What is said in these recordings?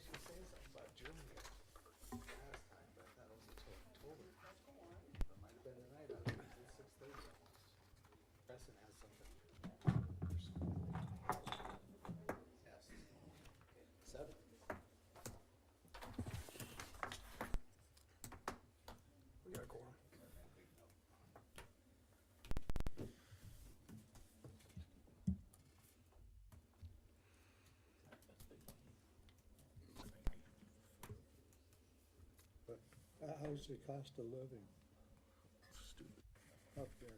she was saying something about Germany last time, but I thought it was until October. It might have been tonight. I don't know. It's 6:30. Preston has something. Yes. 7. We got a quorum. How's the cost of living up there?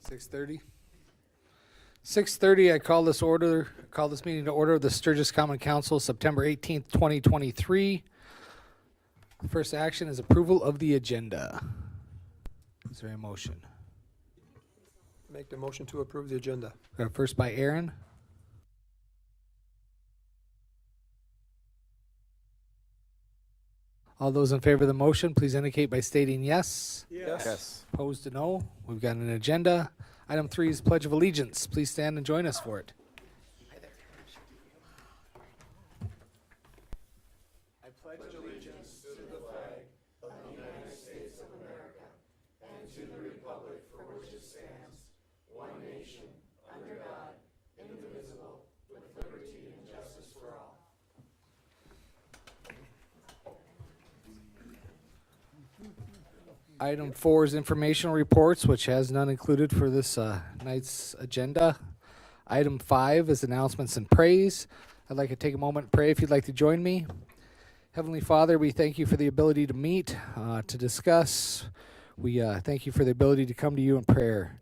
6:30. 6:30. I call this meeting to order of the Sturgis Common Council, September 18th, 2023. First action is approval of the agenda. Is there a motion? Make the motion to approve the agenda. First by Aaron. All those in favor of the motion, please indicate by stating yes. Yes. Opposed to no. We've got an agenda. Item 3 is Pledge of Allegiance. Please stand and join us for it. I pledge allegiance to the flag of the United States of America and to the republic for which it stands, one nation, under God, indivisible, with liberty and justice for all. Item 4 is informational reports, which has none included for this night's agenda. Item 5 is announcements and praise. I'd like to take a moment and pray if you'd like to join me. Heavenly Father, we thank you for the ability to meet, to discuss. We thank you for the ability to come to you in prayer.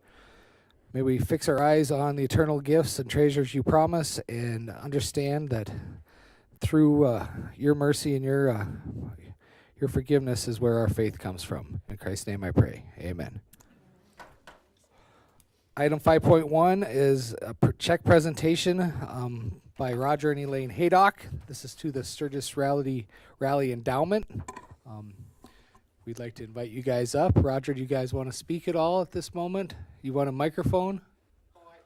May we fix our eyes on the eternal gifts and treasures you promise and understand that through your mercy and your forgiveness is where our faith comes from. In Christ's name I pray. Amen. Item 5.1 is a check presentation by Roger and Elaine Haydock. This is to the Sturgis Rally Endowment. We'd like to invite you guys up. Roger, do you guys want to speak at all at this moment? You want a microphone? Oh, I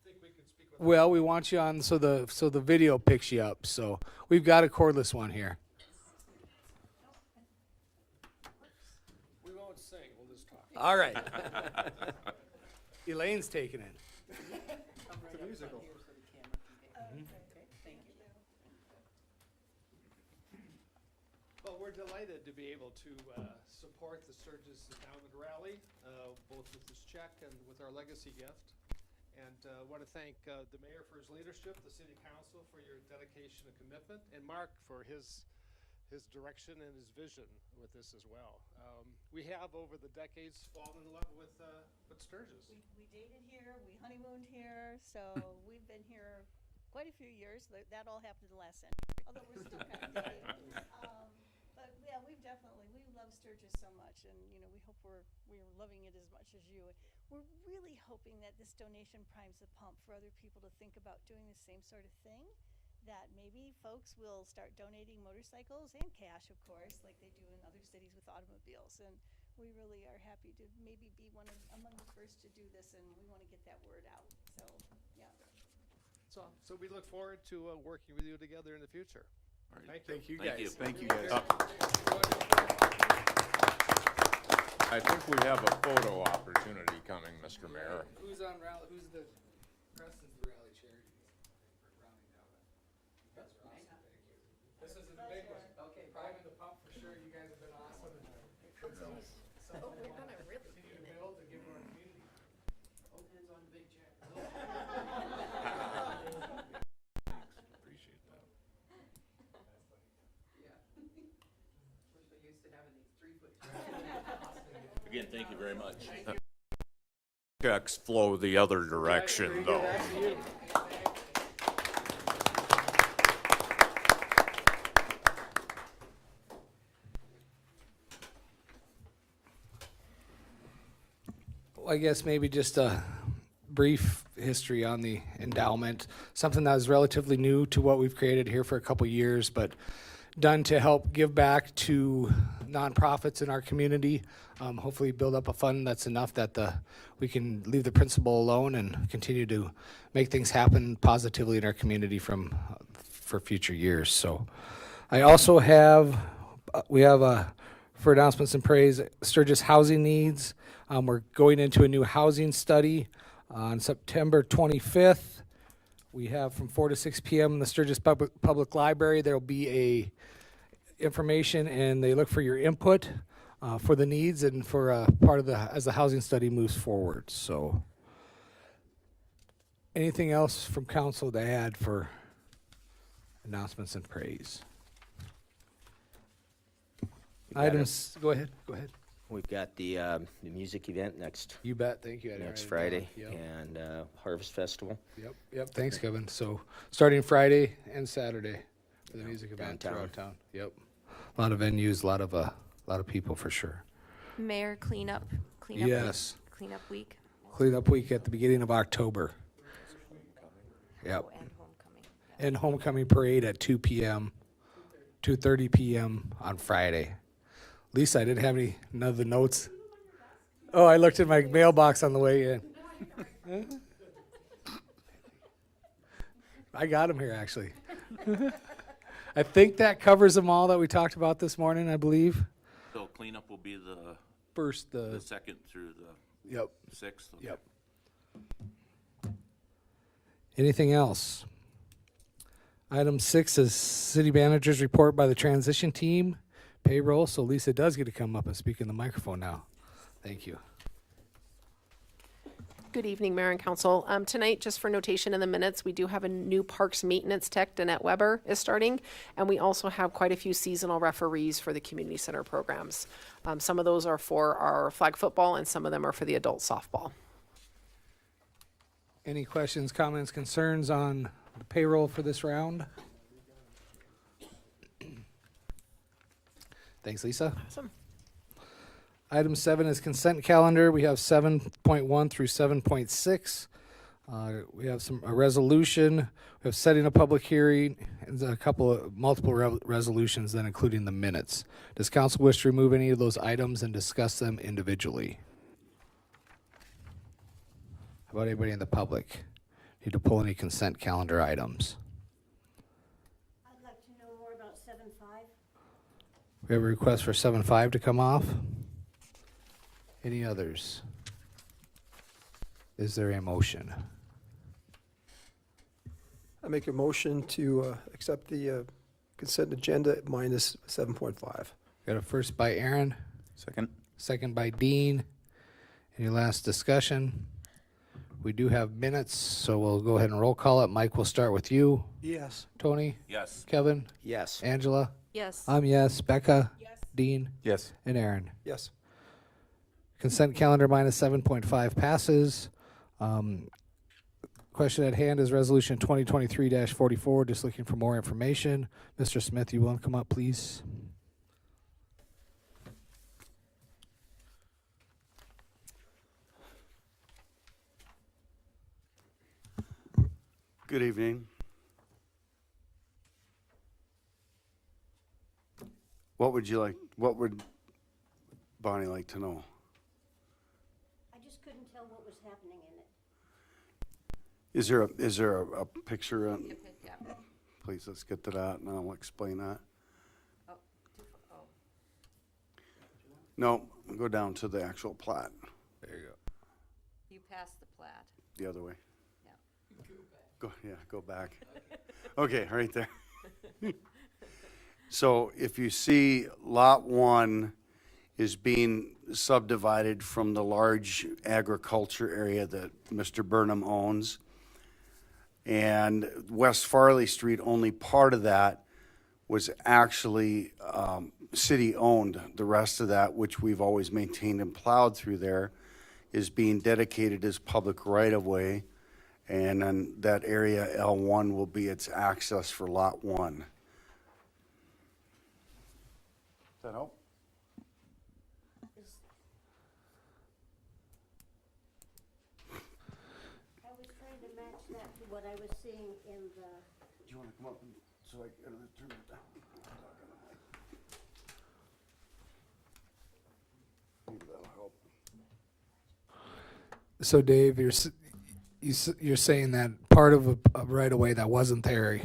think we can speak with. Well, we want you on so the video picks you up. So we've got a cordless one here. We won't sing, we'll just talk. All right. Elaine's taking it. It's a musical. Well, we're delighted to be able to support the Sturgis Endowment Rally, both with this check and with our legacy gift. And want to thank the mayor for his leadership, the city council for your dedication and commitment, and Mark for his direction and his vision with this as well. We have over the decades fallen in love with Sturgis. We dated here, we honeymooned here, so we've been here quite a few years. That all happened in the last century, although we're still kind of dating. But yeah, we love Sturgis so much, and we hope we're loving it as much as you. We're really hoping that this donation primes the pump for other people to think about doing the same sort of thing. That maybe folks will start donating motorcycles and cash, of course, like they do in other cities with automobiles. And we really are happy to maybe be among the first to do this, and we want to get that word out. So, yeah. So we look forward to working with you together in the future. All right. Thank you. Thank you. Thank you, guys. I think we have a photo opportunity coming, Mr. Mayor. Who's on rally? Who's the Preston's the rally chair? This is the big one. Okay, priming the pump for sure. You guys have been awesome. Oh, we're gonna really Continue to build and give to our community. Both hands on the big check. Appreciate that. Yeah. We're so used to having these 3-foot checks. Again, thank you very much. Checks flow the other direction, though. I guess maybe just a brief history on the endowment, something that is relatively new to what we've created here for a couple years, but done to help give back to nonprofits in our community. Hopefully build up a fund that's enough that we can leave the principal alone and continue to make things happen positively in our community for future years. So I also have, we have for announcements and praise, Sturgis housing needs. We're going into a new housing study on September 25th. We have from 4 to 6 p.m. in the Sturgis Public Library. There will be a information, and they look for your input for the needs and for part of as the housing study moves forward. So, anything else from council to add for announcements and praise? Items. Go ahead. We've got the music event next You bet. Thank you. I didn't next write it Friday down. and Harvest Festival. Yep. Thanks, Kevin. So, starting Friday and Saturday for the music event Downtown. throughout town. Yep. A lot of venues, a lot of people for sure. Mayor cleanup Yes. week. Cleanup week at the beginning of October. Yep. Oh, and homecoming. And homecoming parade at 2 p.m., 2:30 p.m. on Friday. Lisa, I didn't have none of the notes. Oh, I looked at my mailbox on the way in. I got them here, actually. I think that covers them all that we talked about this morning, I believe. So cleanup will be the First, the second through the yep. 6th? Okay. Yep. Anything else? Item 6 is city manager's report by the transition team, payroll. So Lisa does get to come up and speak in the microphone now. Thank you. Good evening, Mayor and Council. Tonight, just for notation in the minutes, we do have a new Parks Maintenance Tech, Danette Weber, is starting, and we also have quite a few seasonal referees for the community center programs. Some of those are for our flag football, and some of them are for the adult softball. Any questions, comments, concerns on the payroll for this round? Thanks, Lisa. Awesome. Item 7 is consent calendar. We have 7.1 through 7.6. We have a resolution. We have setting a public hearing and a couple of multiple resolutions, then including the minutes. Does council wish to remove any of those items and discuss them individually? How about anybody in the public? Need to pull any consent calendar items? I'd like to know more about 7.5. We have a request for 7.5 to come off. Any others? Is there a motion? I make a motion to accept the consent agenda minus 7.5. Got a first by Aaron, second by Dean. Any last discussion? We do have minutes, so we'll go ahead and roll call it. Mike, we'll start with you. Yes. Tony? Yes. Kevin? Yes. Angela? Yes. I'm yes. Becca? Yes. Dean? Yes. And Aaron? Yes. Consent calendar minus 7.5 passes. Question at hand is resolution 2023-44. Just looking for more information. Mr. Smith, you want to come up, please? Good evening. What would Bonnie like to know? I just couldn't tell what was happening in it. Is there a picture? Yeah. Please, let's get to that and I'll explain that. Oh. No, go down to the actual plat, There you go. You passed the plat. the other way. Yeah. Go back. Okay, right there. So if you see lot 1 is being subdivided from the large agriculture area that Mr. Burnham owns. And West Farley Street, only part of that was actually city-owned. The rest of that, which we've always maintained and plowed through there, is being dedicated as public right-of-way. And then that area, L1, will be its access for Lot 1. Does that help? I was trying to match that to what I was seeing in the, Do you want to come up so I can turn it down? So Dave, you're saying that part of a right of way that wasn't there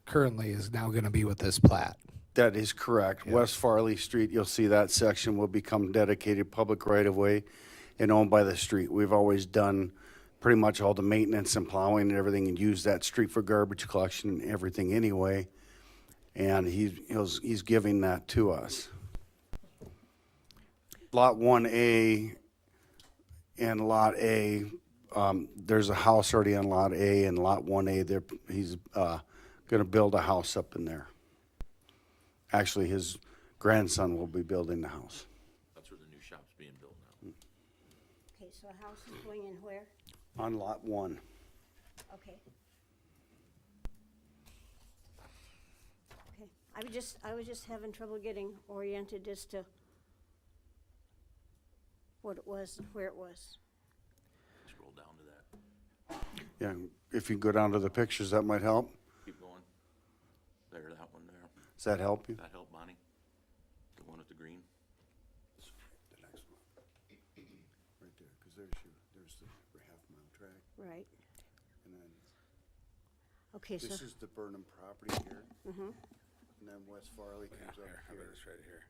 currently is now going to be with this plat. That is correct. West Farley Street, you'll see that section will become dedicated public right-of-way and owned by the street. We've always done pretty much all the maintenance and plowing and everything and used that street for garbage collection and everything anyway. And he's giving that to us. Lot 1A and Lot A, there's a house already on Lot A, and Lot 1A, he's going to build a house up in there. Actually, his grandson will be building the house. That's where the new shop's being built now. Okay, so a house is going in where? On Lot 1. Okay. Okay, I was just having trouble getting oriented as to what it was and where it was. Scroll down to that. Yeah, if you go down to the pictures, that might help. Keep going. There, that one there. Does that help you? That help, Bonnie? The one with the green? The next one. Right there, because there's the half-mile track. Right. And then Okay, so, this is the Burnham property here. And then West Farley comes up here. right here.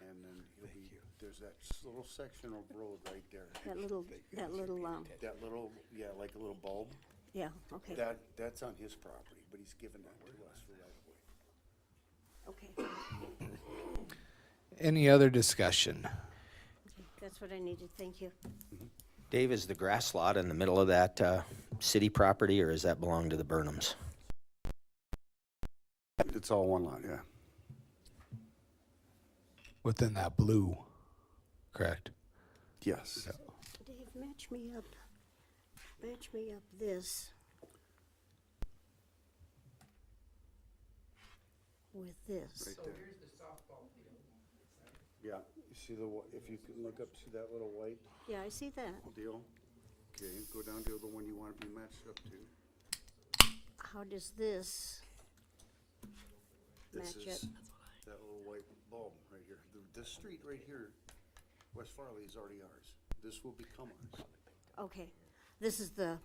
And then there's that little section of road right there. that little, That little, yeah, like a little bulb. yeah, okay, That's on his property, but he's given that to us for right away. okay. Any other discussion? Okay, that's what I needed, thank you. Dave, is the grass lot in the middle of that city property, or does that belong to the Burnhams? It's all one lot, yeah. Within that blue, correct? Yes. Dave, match me up this with this. Right there. Yeah, you see if you can look up, see that little white Yeah, I see that. deal? Okay, go down to the one you want to be matched up to. How does this This match is it? that little white bulb right here. This street right here, West Farley, is already ours. This will become ours. Okay, this is the,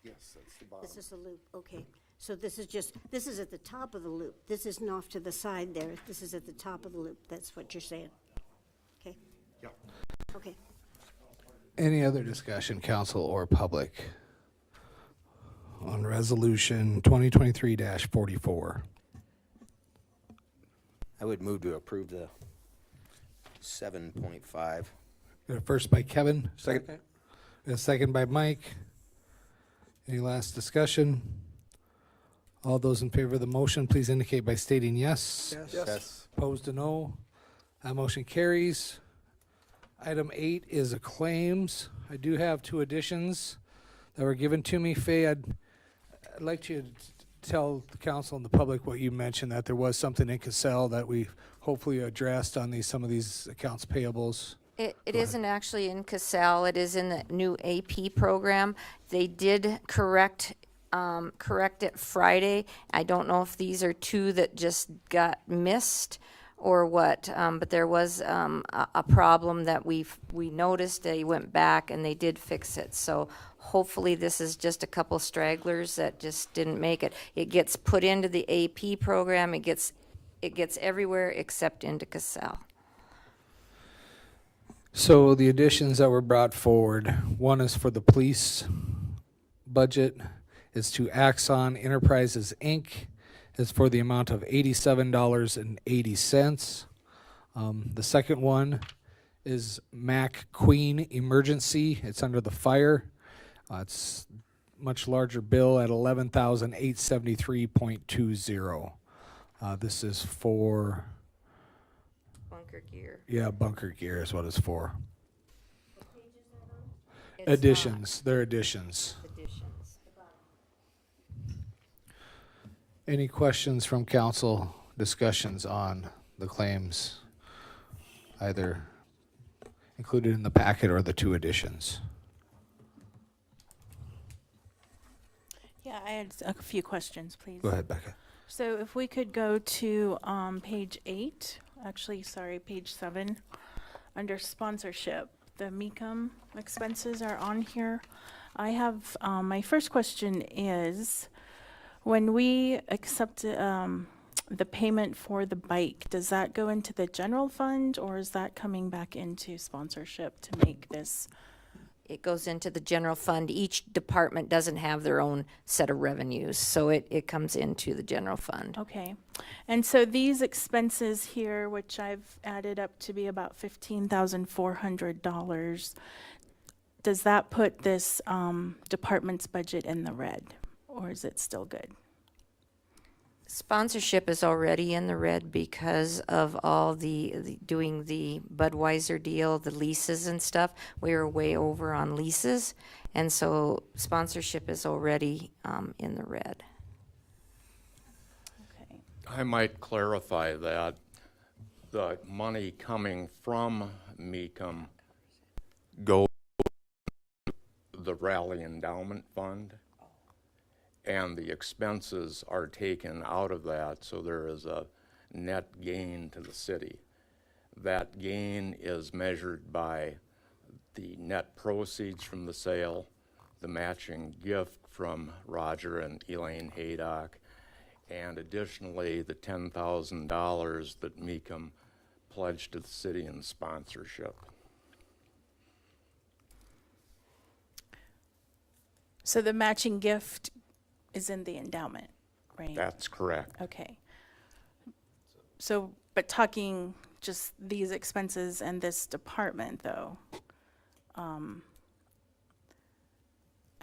Yes, that's the bottom. this is the loop, okay. So this is at the top of the loop. This isn't off to the side there. This is at the top of the loop. That's what you're saying. Okay, Yeah. okay. Any other discussion, council or public, on resolution 2023-44? I would move to approve the 7.5. Got a first by Kevin. Second. Got a second by Mike. Any last discussion? All those in favor of the motion, please indicate by stating yes. Yes. Opposed to no. That motion carries. Item 8 is a claims. I do have 2 additions that were given to me. Faye, I'd like you to tell the council and the public what you mentioned, that there was something in Cassell that we hopefully addressed on some of these accounts payables. It isn't actually in Cassell, it is in the new AP program. They did correct it Friday. I don't know if these are 2 that just got missed or what, but there was a problem that we noticed. They went back and they did fix it. So hopefully this is just a couple stragglers that just didn't make it. It gets put into the AP program. It gets everywhere except into Cassell. So the additions that were brought forward, one is for the police budget, is to Axon Enterprises, Inc., is for the amount of $87.80. The second one is Mac Queen Emergency. It's under the fire. It's much larger bill at $11,873.20. This is for Bunker gear. bunker gear is what it's for. It's Additions. They're additions. Additions. Any questions from council, discussions on the claims, either included in the packet or the 2 additions? Yeah, I had a few questions, please. Go ahead, Becca. So if we could go to page 8, page 7, under sponsorship. the MECOM expenses are on here. I have, my first question is, when we accept the payment for the bike, does that go into the general fund, or is that coming back into sponsorship to make this? It goes into the general fund. Each department doesn't have their own set of revenues, so it comes into the general fund. Okay. And so these expenses here, which I've added up to be about $15,400, does that put this department's budget in the red, or is it still good? Sponsorship is already in the red because of all the doing the Budweiser deal, the leases and stuff. We were way over on leases, and so sponsorship is already in the red. Okay. I might clarify that the money coming from MECOM goes to the Rally Endowment Fund, and the expenses are taken out of that, so there is a net gain to the city. That gain is measured by the net proceeds from the sale, the matching gift from Roger and Elaine Haydock, and additionally the $10,000 that MECOM pledged to the city in sponsorship. So the matching gift is in the endowment, right? That's correct. Okay. So, but talking just these expenses and this department, though, I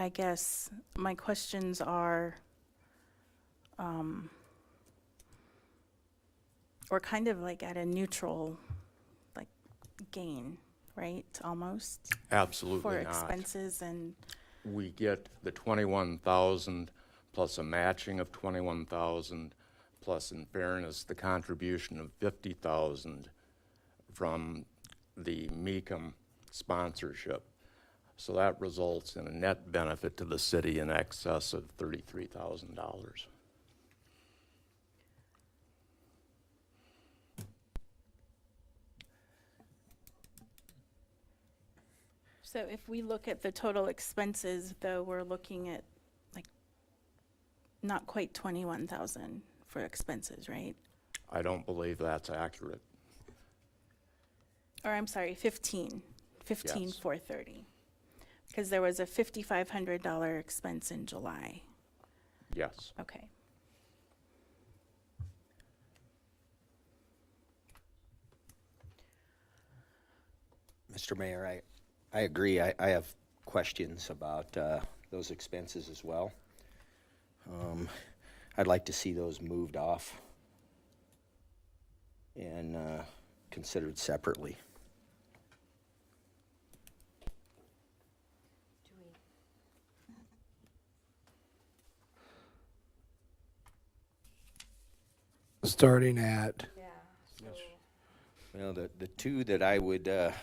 guess my questions are, we're kind of like at a neutral, like, gain, right, almost? Absolutely For not. expenses and, We get the 21,000 plus a matching of 21,000, plus in fairness, the contribution of 50,000 from the MECOM sponsorship. So that results in a net benefit to the city in excess of $33,000. so if we look at the total expenses, though, we're looking at like not quite 21,000 for expenses, right? I don't believe that's accurate. Or I'm sorry, 15,430. Because there was a $5,500 expense in July. Yes. Okay. Mr. Mayor, I agree. I have questions about those expenses as well. I'd like to see those moved off and considered separately. Starting at, Well, the two that I would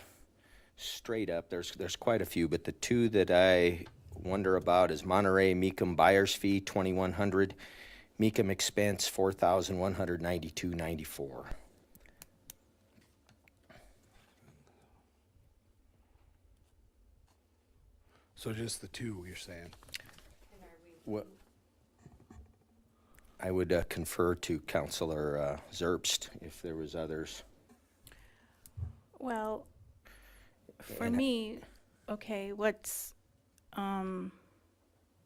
straight up, there's quite a few, but the two that I wonder about is Monterey MECOM buyer's fee, $2,100, MECOM expense, $4,192.94. so just the two, you're saying? What? I would confer to Councilor Zerbst if there was others. Well, for And- me, okay, what's the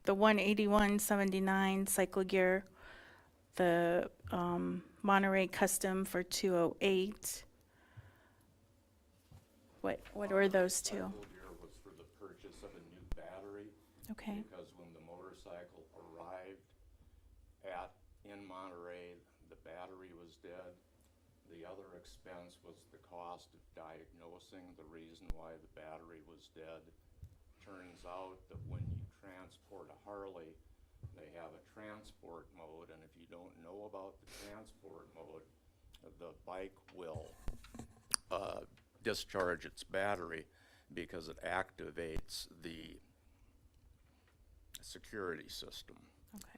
181.79 cycle gear, the Monterey custom for 208. What were those two? Cycle gear was for the purchase of a new battery. Okay. Because when the motorcycle arrived in Monterey, the battery was dead. The other expense was the cost of diagnosing the reason why the battery was dead. Turns out that when you transport a Harley, they have a transport mode, and if you don't know about the transport mode, the bike will discharge its battery because it activates the security system. Okay.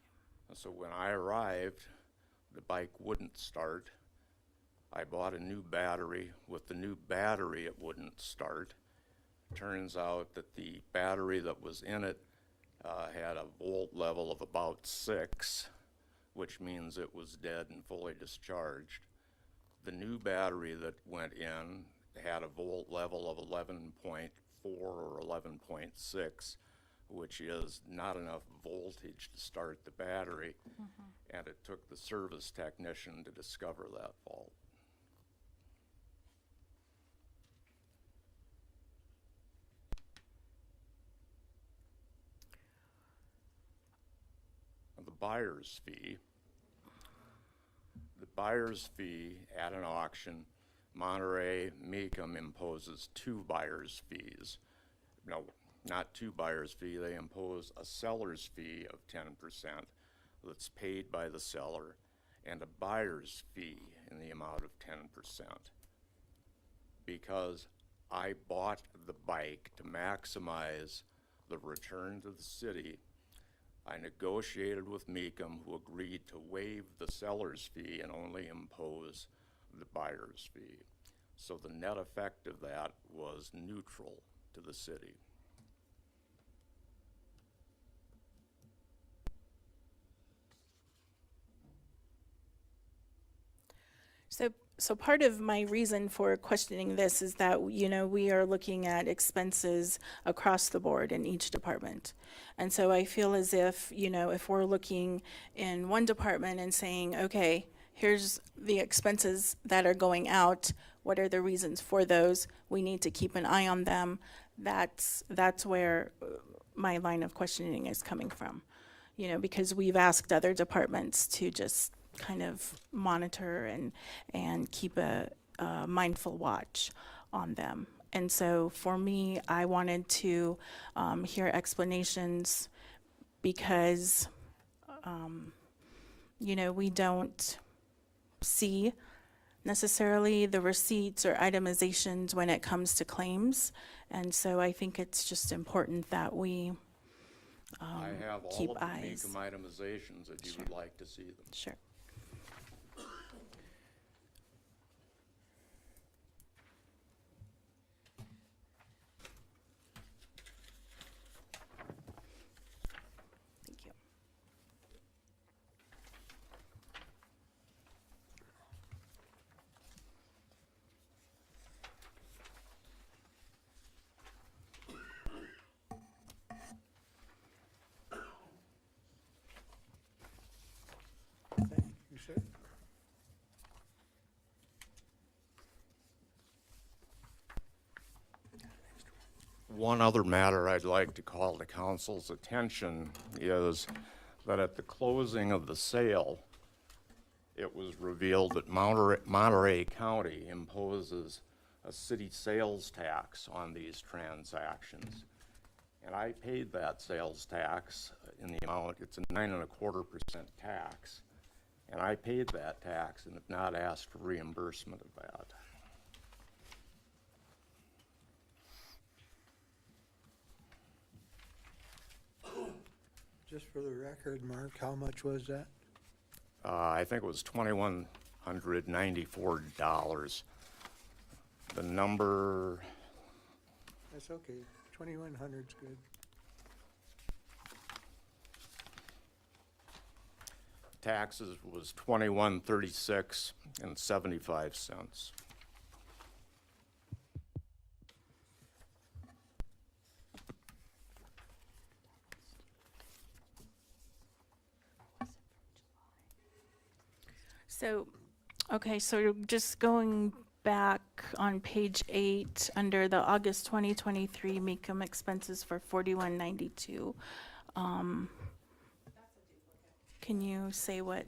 So when I arrived, the bike wouldn't start. I bought a new battery. With the new battery, it wouldn't start. Turns out that the battery that was in it had a volt level of about 6, which means it was dead and fully discharged. The new battery that went in had a volt level of 11.4 or 11.6, which is not enough voltage to start the battery, and it took the service technician to discover that fault. The buyer's fee. The buyer's fee at an auction, Monterey Mecum imposes 2 buyer's fees. No, not 2 buyer's fee, they impose a seller's fee of 10% that's paid by the seller, and a buyer's fee in the amount of 10%. Because I bought the bike to maximize the return to the city, I negotiated with Mecum, who agreed to waive the seller's fee and only impose the buyer's fee. So the net effect of that was neutral to the city. So part of my reason for questioning this is that, you know, we are looking at expenses across the board in each department. And so I feel as if, you know, if we're looking in one department and saying, okay, here's the expenses that are going out, what are the reasons for those? We need to keep an eye on them. That's where my line of questioning is coming from. You know, because we've asked other departments to just kind of monitor and keep a mindful watch on them. And so for me, I wanted to hear explanations because, you know, we don't see necessarily the receipts or itemizations when it comes to claims. And so I think it's just important that we I have all keep of the eyes. Mecum itemizations if you would like to see them. Sure. Thank you. Thank you, sir. One other matter I'd like to call the council's attention is that at the closing of the sale, it was revealed that Monterey County imposes a city sales tax on these transactions. And I paid that sales tax in the amount, it's a 9.25% tax. And I paid that tax and have not asked for reimbursement of that. Just for the record, Mark, how much was that? I think it was $2,194. The number, That's okay. 2,100's good. taxes was $21.36 and 75 cents. So, okay, so just going back on page 8, under the August 2023 Mecum expenses for 4192, can you say what?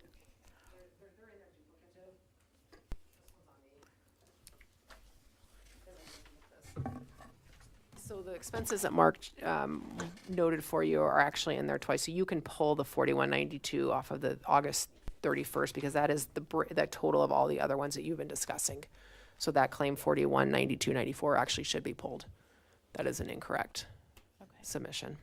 So the expenses that Mark noted for you are actually in there twice. So you can pull the 4192 off of the August 31st because that is the total of all the other ones that you've been discussing. So that claim 4192.94 actually should be pulled. That is an incorrect submission.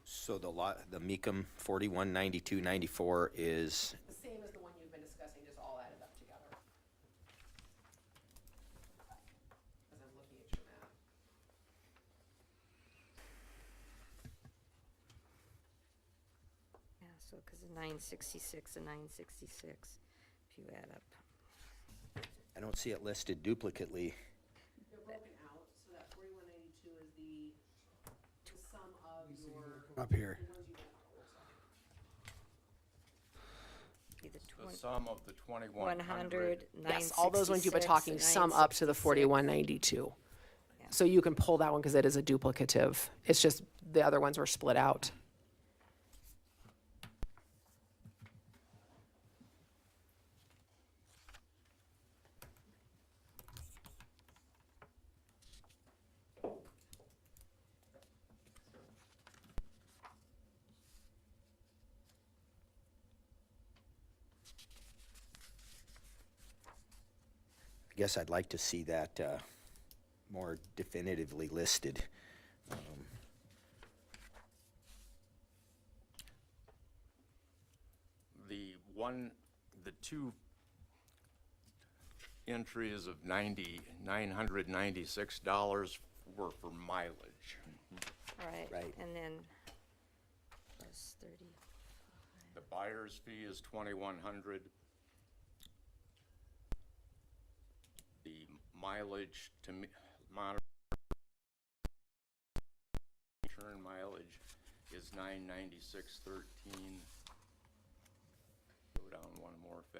So the Mecum 4192.94 is, The same as the one you've been discussing, just all added up together. So, because of 966 and 966, if you add up. I don't see it listed duplicately. They're broken out, so that 4192 is the sum of your. Up here. Be the The sum of the 2,100. 100, Yes, all those ones you've been 966, talking sum up to the 966. 4192. So you can pull that one because it is a duplicative. It's just the other ones were split out. I guess I'd like to see that more definitively listed. The two entries of $996 were for mileage. Right. Right. And then plus 30. The buyer's fee is 2,100. The mileage to return mileage is $996.13. Go down one more, Fay.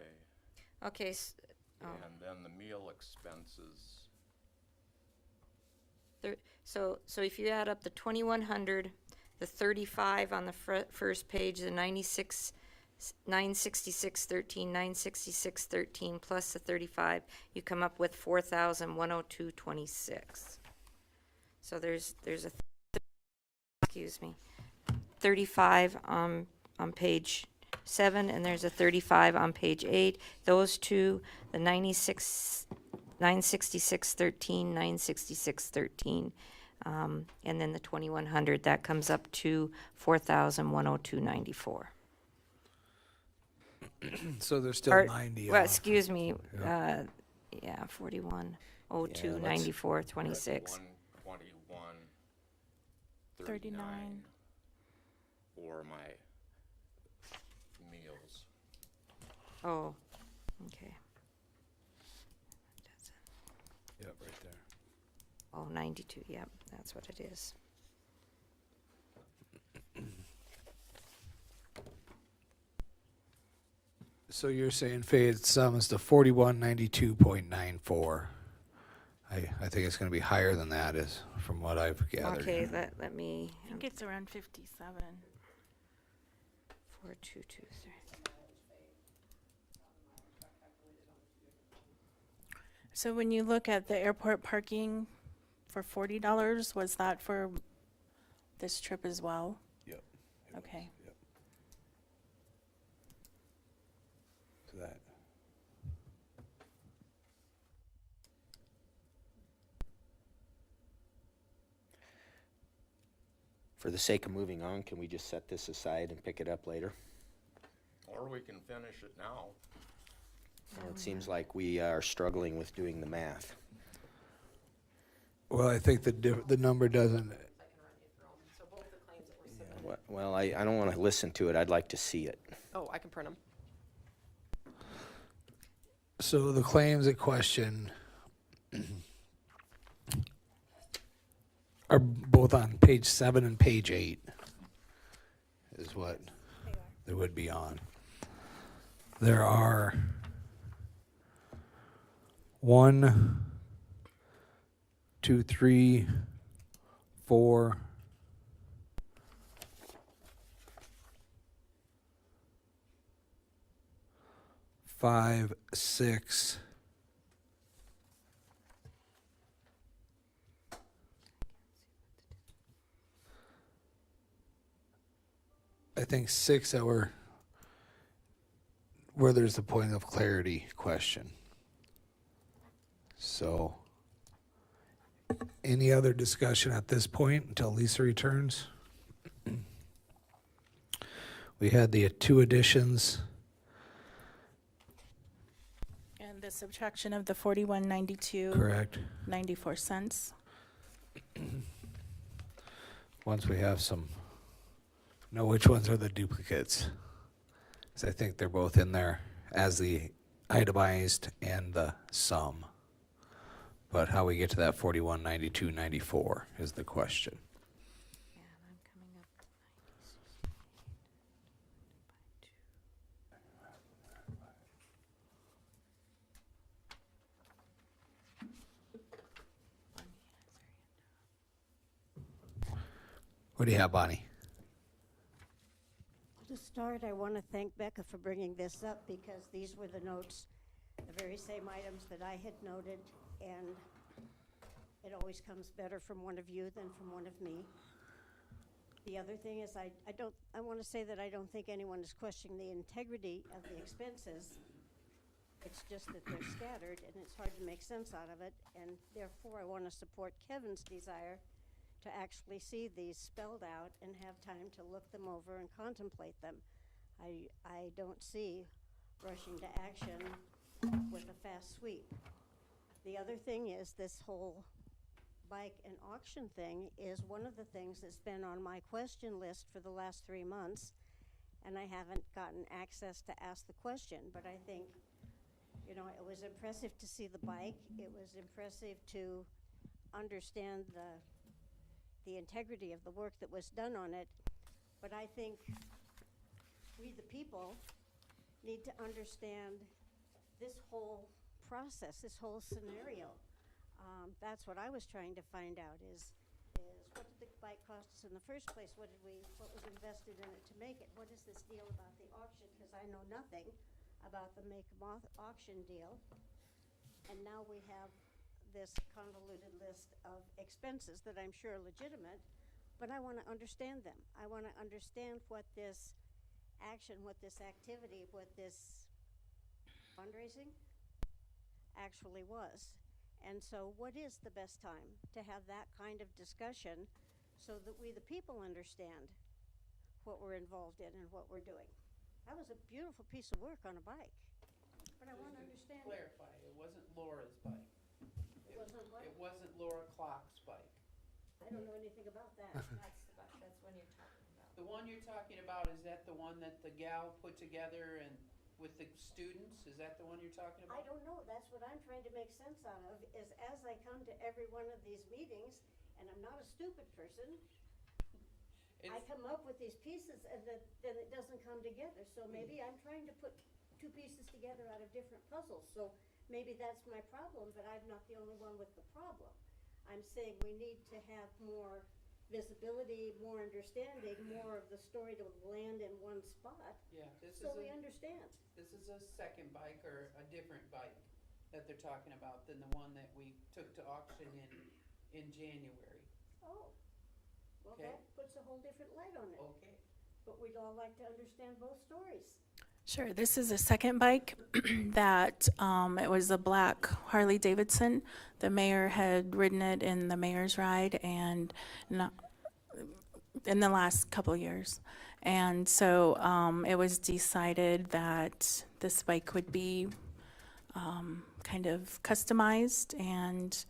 Okay, And then the meal expenses. so if you add up the 2,100, the 35 on the first page, the 96, 966.13, 966.13 plus the 35, you come up with 4,102.26. So there's a 35 on page 7, and there's a 35 on page 8. Those two, the 966.13, 966.13, and then the 2,100, that comes up to 4,102.94. So there's still Or- 90 Well, off. excuse me, 4102.94.26. 121.39 for my meals. Oh, okay. Yep, right there. Oh, 92, yep, that's what it is. So you're saying Fayette sums to 4192.94. I think it's going to be higher than that, is from what I've gathered. Okay, let me, I think it's around 57. 4223. So when you look at the airport parking for $40, was that for this trip as well? Yep. Okay. Yep. So that. For the sake of moving on, can we just set this aside and pick it up later? Or we can finish it now. Well, it seems like we are struggling with doing the math. Well, I think the number doesn't. So both the claims that were submitted. Well, I don't want to listen to it. I'd like to see it. Oh, I can print them. So the claims at question are both on page 7 and page 8 is what they would be on. There are 1, 2, 3, 4, 5, 6. I think 6 that were where there's the point of clarity question. So, any other discussion at this point until Lisa returns? We had the 2 additions. And the subtraction of the 41.92. Correct. 94 cents. Once we have know which ones are the duplicates. 'Cause I think they're both in there as the itemized and the sum. But how we get to that 4192.94 is the question. Yeah, I'm coming up to 96. What do you have, Bonnie? To start, I want to thank Becca for bringing this up because these were the notes, the very same items that I had noted, and it always comes better from one of you than from one of me. The other thing is I want to say that I don't think anyone is questioning the integrity of the expenses. It's just that they're scattered and it's hard to make sense out of it, and therefore I want to support Kevin's desire to actually see these spelled out and have time to look them over and contemplate them. I don't see rushing to action with a fast sweep. The other thing is this whole bike and auction thing is one of the things that's been on my question list for the last 3 months, and I haven't gotten access to ask the question. But I think, it was impressive to see the bike. It was impressive to understand the integrity of the work that was done on it. But I think we, the people, need to understand this whole process, this whole scenario. That's what I was trying to find out is what did the bike cost us in the first place? What was invested in it to make it? What is this deal about the auction? Because I know nothing about the make auction deal. And now we have this convoluted list of expenses that I'm sure are legitimate, but I want to understand them. I want to understand what this action, what this activity, what this fundraising actually was. And so what is the best time to have that kind of discussion so that we, the people, understand what we're involved in and what we're doing? That was a beautiful piece of work on a bike, but I want to understand. Clarify, it wasn't Laura's bike. It wasn't what? It wasn't Laura Klock's bike. I don't know anything about that. That's one you're talking about. The one you're talking about, is that the one that the gal put together and with the students? Is that the one you're talking I about? don't know. That's what I'm trying to make sense out of, is as I come to every one of these meetings, and I'm not a stupid person, I come up with these pieces and then it doesn't come together. So maybe I'm trying to put two pieces together out of different puzzles. So maybe that's my problem, but I'm not the only one with the problem. I'm saying we need to have more visibility, more understanding, more of the story to land in one spot. Yeah, So we understand. This is a second bike or a different bike that they're talking about than the one that we took to auction in January. Oh, well, Okay. that puts a whole different light on it. Okay. But we'd all like to understand both stories. Sure, this is a second bike that it was a black Harley Davidson. The mayor had ridden it in the mayor's ride and not in the last couple of years. And so it was decided that this bike would be kind of customized and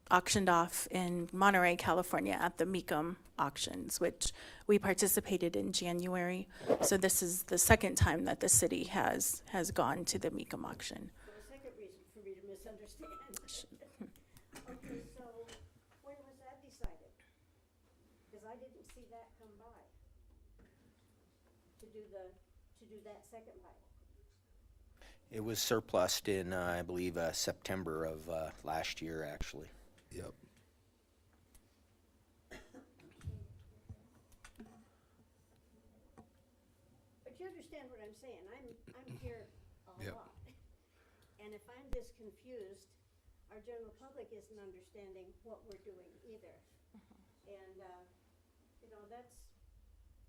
auctioned off in Monterey, California at the Mecum auctions, which we participated in January. So this is the second time that the city has gone to the Mecum auction. So the second reason for me to misunderstand. Okay, so when was that decided? Because I didn't see that come by. To do that second bike. It was surplused in, I believe, September of last year, actually. Yep. But you understand what I'm saying. I'm here a Yep. lot. And if I'm this confused, our general public isn't understanding what we're doing either. And,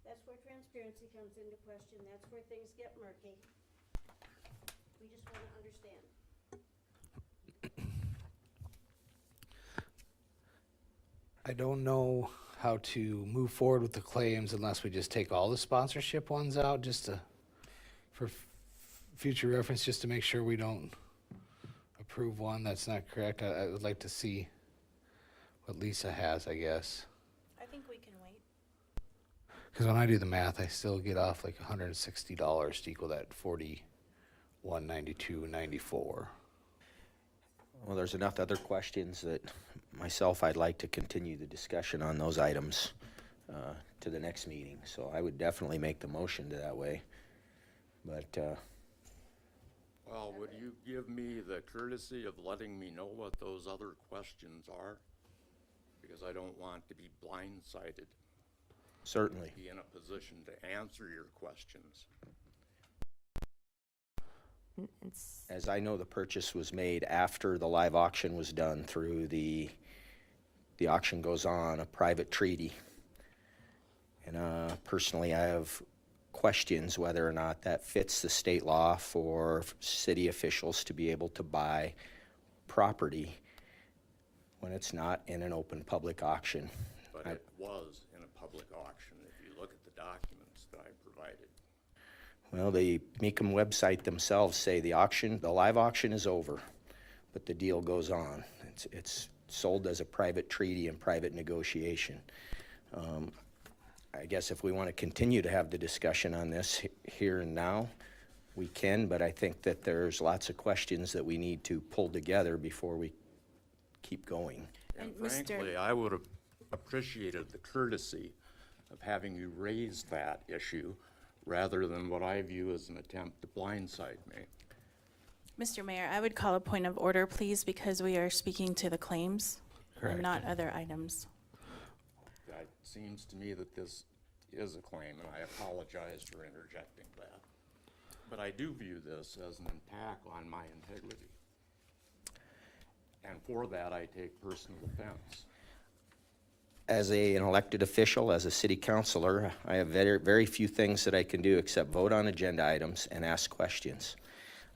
that's where transparency comes into question. That's where things get murky. We just want to understand. I don't know how to move forward with the claims unless we just take all the sponsorship ones out, just for future reference, just to make sure we don't approve one that's not correct. I would like to see what Lisa has, I guess. I think we can wait. Because when I do the math, I still get off like $160 to equal that 4192.94. Well, there's enough other questions that myself, I'd like to continue the discussion on those items to the next meeting. So I would definitely make the motion to that way. But Well, would you give me the courtesy of letting me know what those other questions are? Because I don't want to be blindsided. certainly. Be in a position to answer your questions. It's, As I know, the purchase was made after the live auction was done through the auction goes on, a private treaty. And personally, I have questions whether or not that fits the state law for city officials to be able to buy property when it's not in an open public auction. But it was in a public auction if you look at the documents that I provided. Well, the Mecum website themselves say the live auction is over, but the deal goes on. It's sold as a private treaty and private negotiation. I guess if we want to continue to have the discussion on this here and now, we can, but I think that there's lots of questions that we need to pull together before we keep going. And And Mr. frankly, I would have appreciated the courtesy of having you raise that issue rather than what I view as an attempt to blindside me. Mr. Mayor, I would call a point of order, please, because we are speaking to the claims Correct. and not other items. It seems to me that this is a claim, and I apologize for interjecting that. But I do view this as an attack on my integrity. And for that, I take personal offense. As an elected official, as a city councilor, I have very, very few things that I can do except vote on agenda items and ask questions.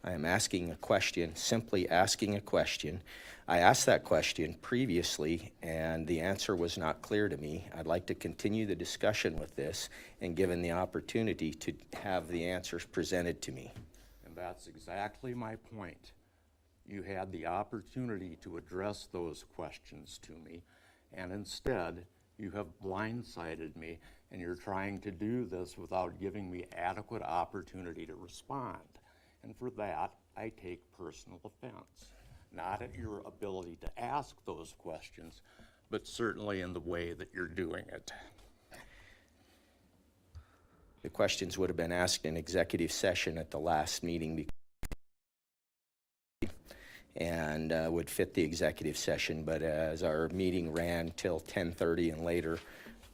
I am asking a question, simply asking a question. I asked that question previously, and the answer was not clear to me. I'd like to continue the discussion with this and given the opportunity to have the answers presented to me. And that's exactly my point. You had the opportunity to address those questions to me, and instead, you have blindsided me, and you're trying to do this without giving me adequate opportunity to respond. And for that, I take personal offense. Not at your ability to ask those questions, but certainly in the way that you're doing it. The questions would have been asked in executive session at the last meeting and would fit the executive session, but as our meeting ran till 10:30 and later,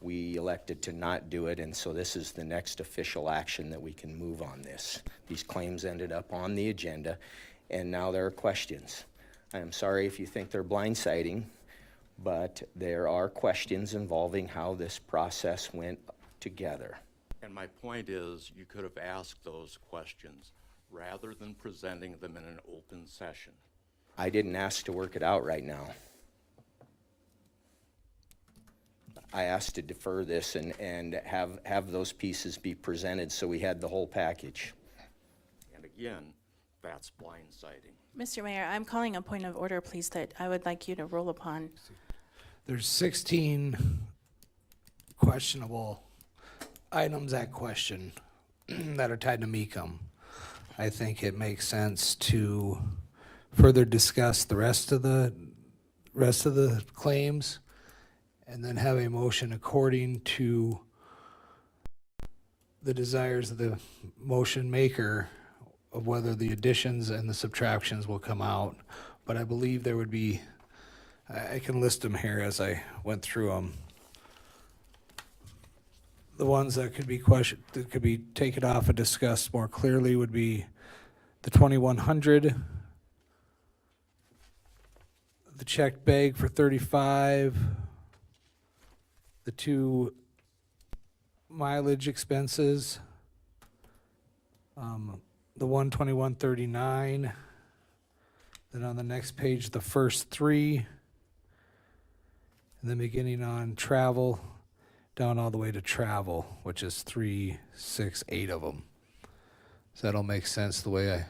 we elected to not do it, and so this is the next official action that we can move on this. These claims ended up on the agenda, and now there are questions. I am sorry if you think they're blindsiding, but there are questions involving how this process went together. And my point is, you could have asked those questions rather than presenting them in an open session. I didn't ask to work it out right now. I asked to defer this and have those pieces be presented so we had the whole package. And again, that's blindsiding. Mr. Mayor, I'm calling a point of order, please, that I would like you to rule upon. There's 16 questionable items at question that are tied to Mecum. I think it makes sense to further discuss the rest of the claims and then have a motion according to the desires of the motion maker of whether the additions and the subtractions will come out. But I believe there would be, I can list them here as I went through them. The ones that could be questioned, that could be taken off and discussed more clearly would be the 2100, the checked bag for 35, the 2 mileage expenses, the 12139, then on the next page, the first 3, and then beginning on travel, down all the way to travel, which is 3, 6, 8 of them. So that'll make sense the way I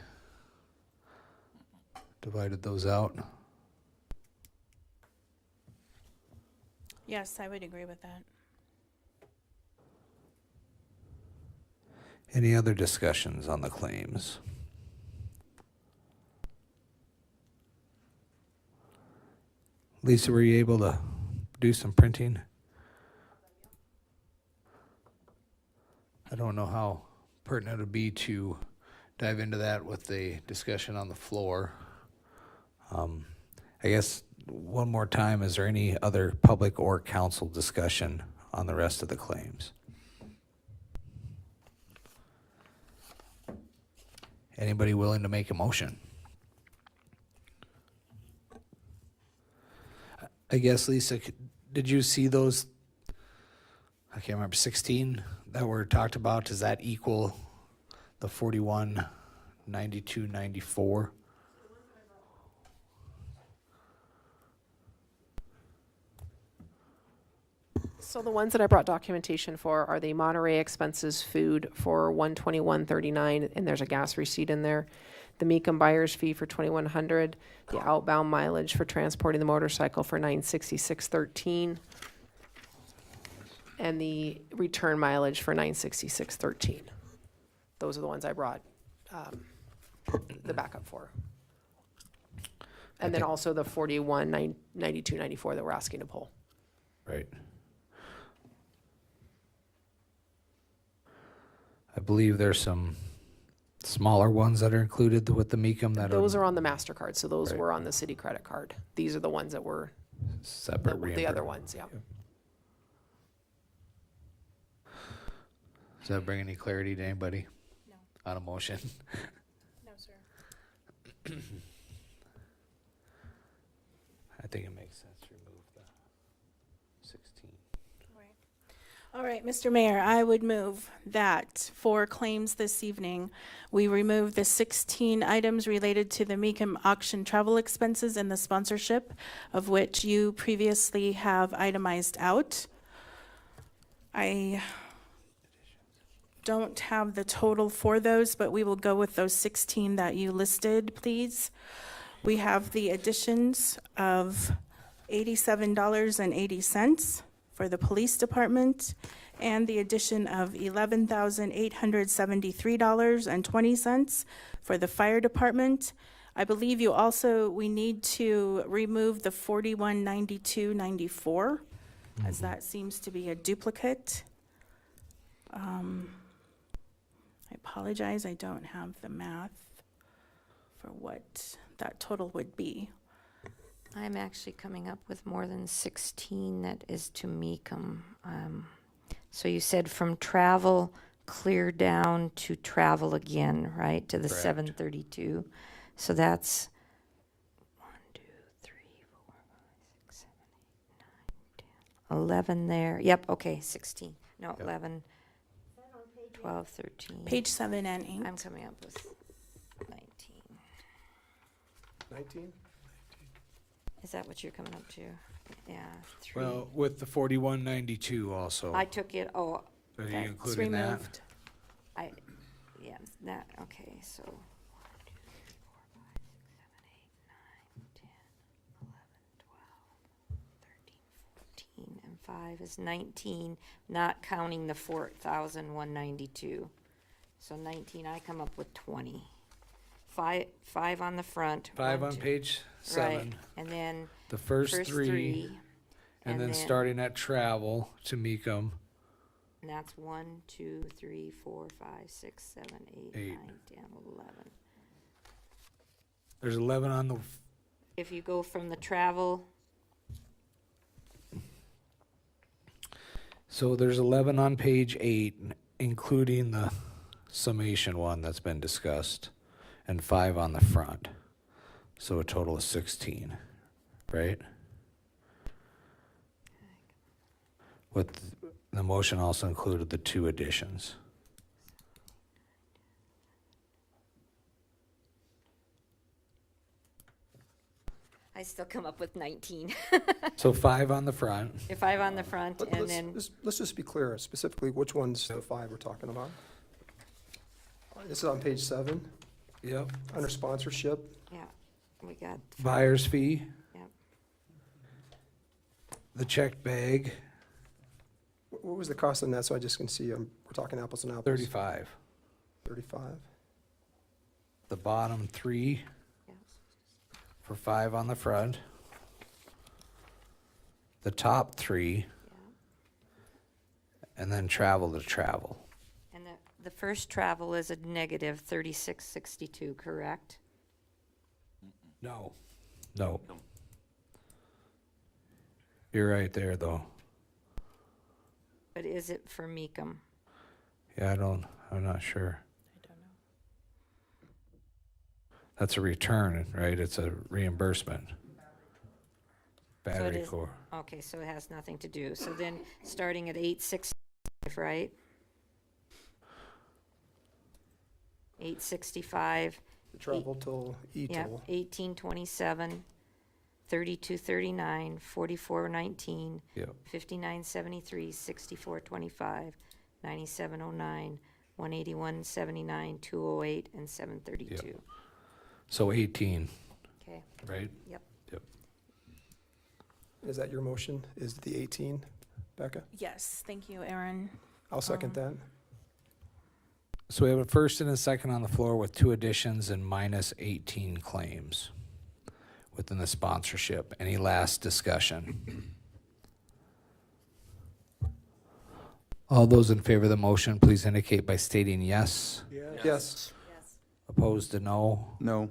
divided those out. Yes, I would agree with that. Any other discussions on the claims? Lisa, were you able to do some printing? I don't know how pertinent it would be to dive into that with the discussion on the floor. I guess one more time, is there any other public or council discussion on the rest of the claims? Anybody willing to make a motion? I guess, Lisa, did you see those, I can't remember, 16 that were talked about? Does that equal the 41, 92, 94? So the ones that I brought documentation for are the Monterey expenses food for $121.39, and there's a gas receipt in there. The Mecum buyer's fee for $2,100, the outbound mileage for transporting the motorcycle for $966.13, and the return mileage for $966.13. Those are the ones I brought the backup for. And then also the 41.92.94 that we're asking to pull. Right. I believe there's some smaller ones that are included with the Mecum that Those are on the MasterCard, so those Right. were on the city credit card. These are the ones that were separate. the other ones, yeah. Does that bring any clarity to anybody? No. On a motion? No, sir. I think it makes sense to remove the 16. All right, Mr. Mayor, I would move that for claims this evening, we remove the 16 items related to the Mecum auction travel expenses and the sponsorship, of which you previously have itemized out. I don't have the total for those, but we will go with those 16 that you listed, please. We have the additions of $87.80 for the police department, and the addition of $11,873.20 for the fire department. I believe we need to remove the $41.92.94, as that seems to be a duplicate. I apologize, I don't have the math for what that total would be. I'm actually coming up with more than 16 that is to Mecum. So you said from travel clear down to travel again, right, to the Correct. 732. So that's 1, 2, 3, 4, 5, 6, 7, 8, 9, 10, 11 there. Yep, okay, 16. No, Yep. 11, 12, 13. Page 7 and 8. I'm coming up with 19. 19? Is that what you're coming up to? Yeah, 3. Well, with the 4192 also. I took it, Are you okay. including that? removed. Yeah, that, okay, so 1, 2, 3, 4, 5, 6, 7, 8, 9, 10, 11, 12, 13, 14, and 5 is 19, not counting the 4,192. So 19, I come up with 20. Five on the front. 5 1, on 2 page 7. Right, and then The first three. And then then- starting at travel to Mecum. and that's 1, 2, 3, 4, 5, 6, 7, 8, 8. 9, 10, 11. There's 11 on the, If you go from the travel, so there's 11 on page 8, including the summation one that's been discussed, and 5 on the front. So a total of 16, right? With the motion also included the 2 additions. I still come up with 19. So 5 on the front. If 5 on the front, Let- and let's- then, Let's just be clear specifically which one's the 5 we're talking about. This is on page 7, Yep. under sponsorship. yeah, we got, Buyer's fee, yep. the check bag, What was the cost on that, so I just can see, we're talking apples and apples? 35. 35. The bottom three for 5 on the front. The top three. And then travel to travel. And the first travel is a negative 3662, correct? No. You're right there, though. But is it for Mecum? Yeah, I'm not sure. I don't know. That's a return, right? It's a reimbursement. So it Battery is- core. Okay, so it has nothing to do. So then, starting at 865, right? 865. The travel toll, Yep, e-toll. 1827, 3239, 4419, Yep. 5973, 6425, 9709, 18179, 208, and 732. So 18, Okay, right? yep. Is that your motion? Is the 18, Becca? Yes, thank you, Aaron. I'll second that. So we have a first and a second on the floor with 2 additions and minus 18 claims within the sponsorship. Any last discussion? All those in favor of the motion, please indicate by stating yes. Yes. Opposed to no. No.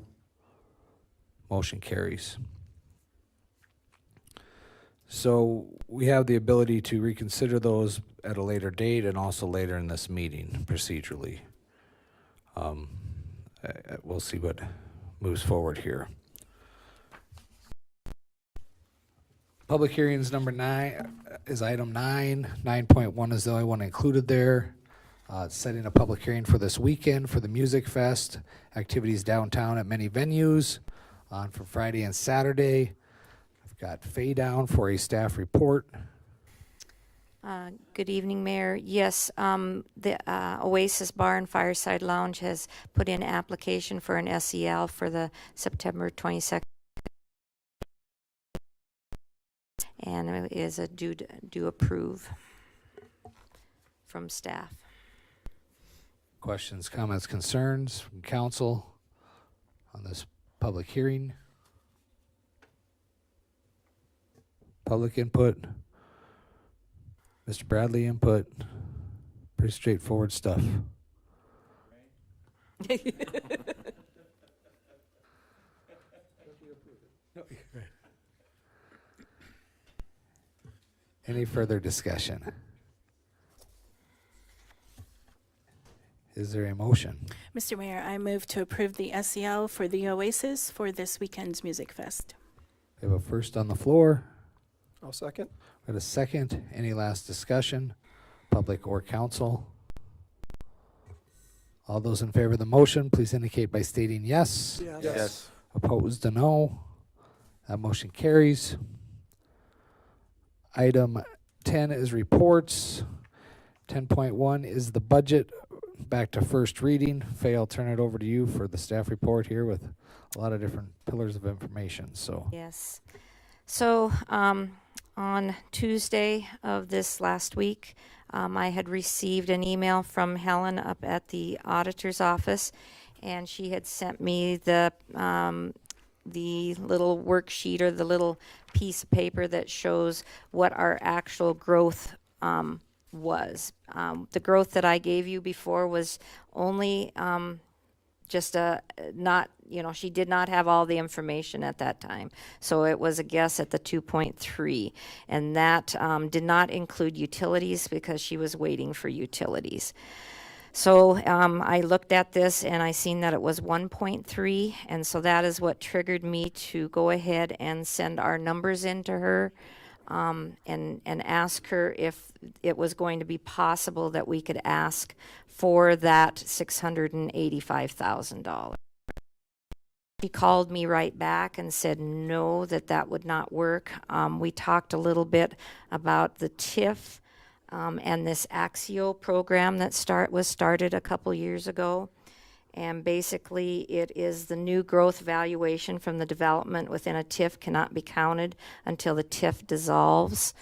Motion carries. So we have the ability to reconsider those at a later date and also later in this meeting procedurally. We'll see what moves forward here. Public hearings number 9 is item 9. 9.1 is the only one included there. Setting a public hearing for this weekend for the Music Fest. Activities downtown at many venues on for Friday and Saturday. I've got Faye down for a staff report. Good evening, Mayor. Yes, the Oasis Bar and Fireside Lounge has put in application for an SEL for the September 22nd. And it is a do approve from staff. Questions, comments, concerns from council on this public hearing? Public input? Mr. Bradley input? Pretty straightforward stuff. Any further discussion? Is there a motion? Mr. Mayor, I move to approve the SEL for the Oasis for this weekend's Music Fest. We have a first on the floor. I'll second. We have a second. Any last discussion? Public or council? All those in favor of the motion, please indicate by stating yes. Yes. Opposed to no. That motion carries. Item 10 is reports. 10.1 is the budget. Back to first reading. Faye, I'll turn it over to you for the staff report here with a lot of different pillars of information. So Yes. So on Tuesday of this last week, I had received an email from Helen up at the auditor's office, and she had sent me the little worksheet or the little piece of paper that shows what our actual growth was. The growth that I gave you before was only just not, she did not have all the information at that time. So it was a guess at the 2.3. And that did not include utilities because she was waiting for utilities. So I looked at this and I seen that it was 1.3. And so that is what triggered me to go ahead and send our numbers into her. And ask her if it was going to be possible that we could ask for that $685,000. She called me right back and said no, that would not work. We talked a little bit about the TIF and this Axio program that was started a couple years ago. And basically, it is the new growth valuation from the development within a TIF cannot be counted until the TIF dissolves.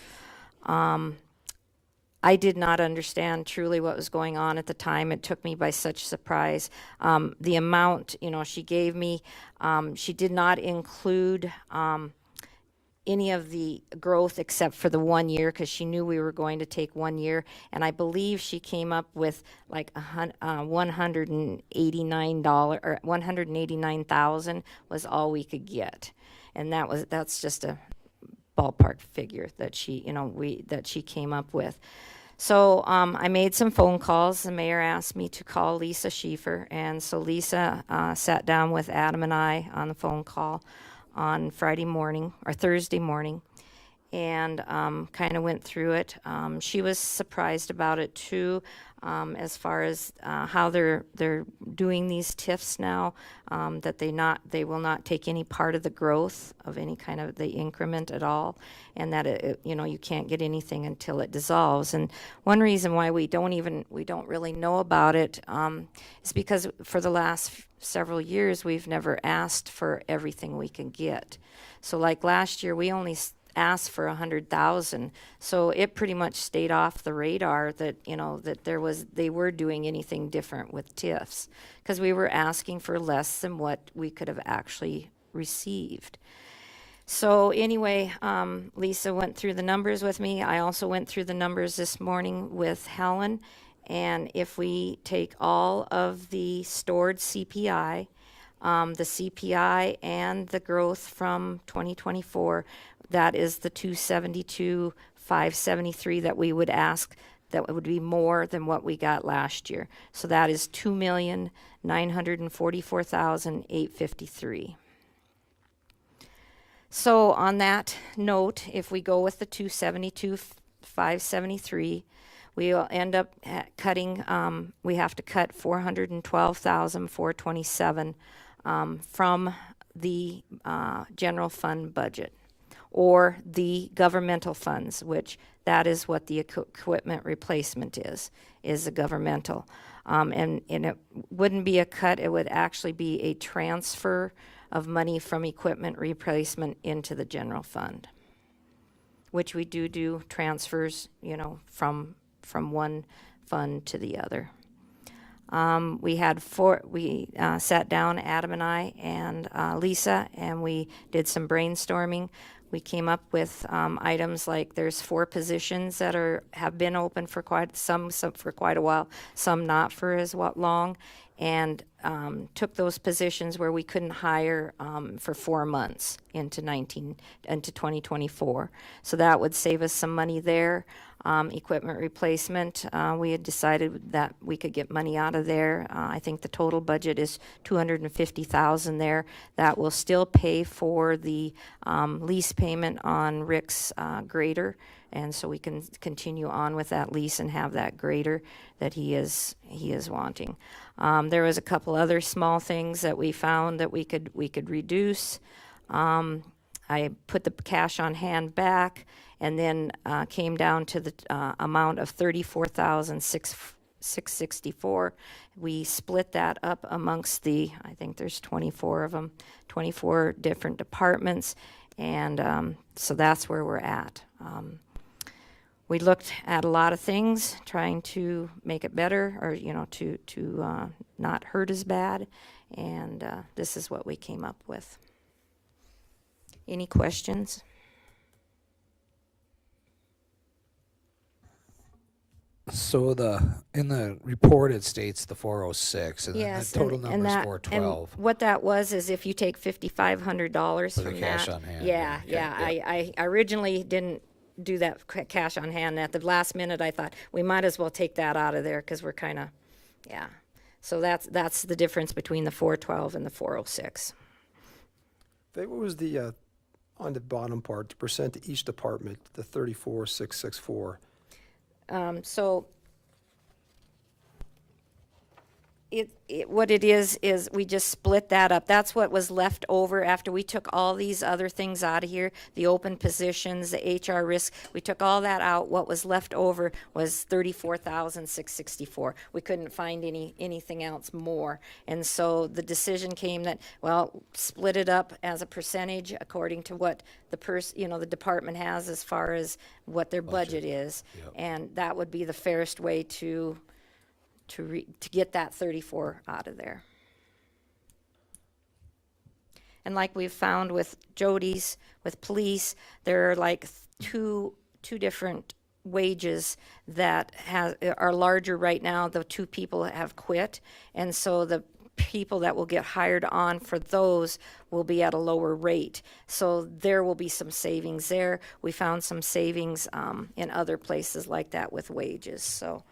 I did not understand truly what was going on at the time. It took me by such surprise. The amount, she gave me, she did not include any of the growth except for the 1 year, because she knew we were going to take 1 year, and I believe she came up with like $189 or 189,000 was all we could get, and that's just a ballpark figure that she came up with. So I made some phone calls. The mayor asked me to call Lisa Schiefer, and so Lisa sat down with Adam and I on the phone call on Friday morning or Thursday morning, and kind of went through it. She was surprised about it too, as far as how they're doing these TIFs now, that they will not take any part of the growth of any kind of the increment at all, and that you can't get anything until it dissolves. And one reason why we don't really know about it is because for the last several years we've never asked for everything we can get. So like last year we only asked for 100,000, so it pretty much stayed off the radar that they were doing anything different with TIFs, because we were asking for less than what we could have actually received. So anyway, Lisa went through the numbers with me. I also went through the numbers this morning with Helen, and if we take all of the stored CPI, the CPI and the growth from 2024, that is the 272,573 that we would ask. That would be more than what we got last year. So that is 2,944,853. So on that note, if we go with the 272,573, we will end up cutting. We have to cut 412,427 from the general fund budget, or the governmental funds, which that is what the equipment replacement is a governmental. And it wouldn't be a cut, it would actually be a transfer of money from equipment replacement into the general fund, which we do transfers, from one fund to the other. We sat down, Adam and I and Lisa, and we did some brainstorming. We came up with items like there's 4 positions that have been open for some for quite a while, some not for as long, and took those positions where we couldn't hire for 4 months into 2024. So that would save us some money there. Equipment replacement, we had decided that we could get money out of there. I think the total budget is $250,000 there. That will still pay for the lease payment on Rick's grader, and so we can continue on with that lease and have that grader that he is wanting. There was a couple other small things that we found that we could reduce. I put the cash on hand back, and then came down to the amount of $34,664. We split that up amongst I think there's 24 of them, 24 different departments, and so that's where we're at. We looked at a lot of things, trying to make it better, or to not hurt as bad, and this is what we came up with. Any questions? So in the report it states the 406, and Yes, the total and number is that, 412. and what that was is if you take $5,500 For the from cash that. on hand, Yeah, yeah, I originally didn't do that cash on hand. At the last minute, I thought we might as well take that out of there because we're kind of, yeah. So that's the difference between the 412 and the 406. What was the, on the bottom part, the percent to each department, the 34,664? So what it is we just split that up. That's what was left over after we took all these other things out of here, the open positions, the HR risk. We took all that out. What was left over was $34,664. We couldn't find anything else more. And so the decision came that, well, split it up as a percentage according to what the department has as far as what their budget is. Yep. And that would be the fairest way to get that 34 out of there. And like we've found with Jody's, with police, there are like two different wages that are larger right now. The two people have quit, and so the people that will get hired on for those will be at a lower rate. So there will be some savings there. We found some savings in other places like that with wages. So.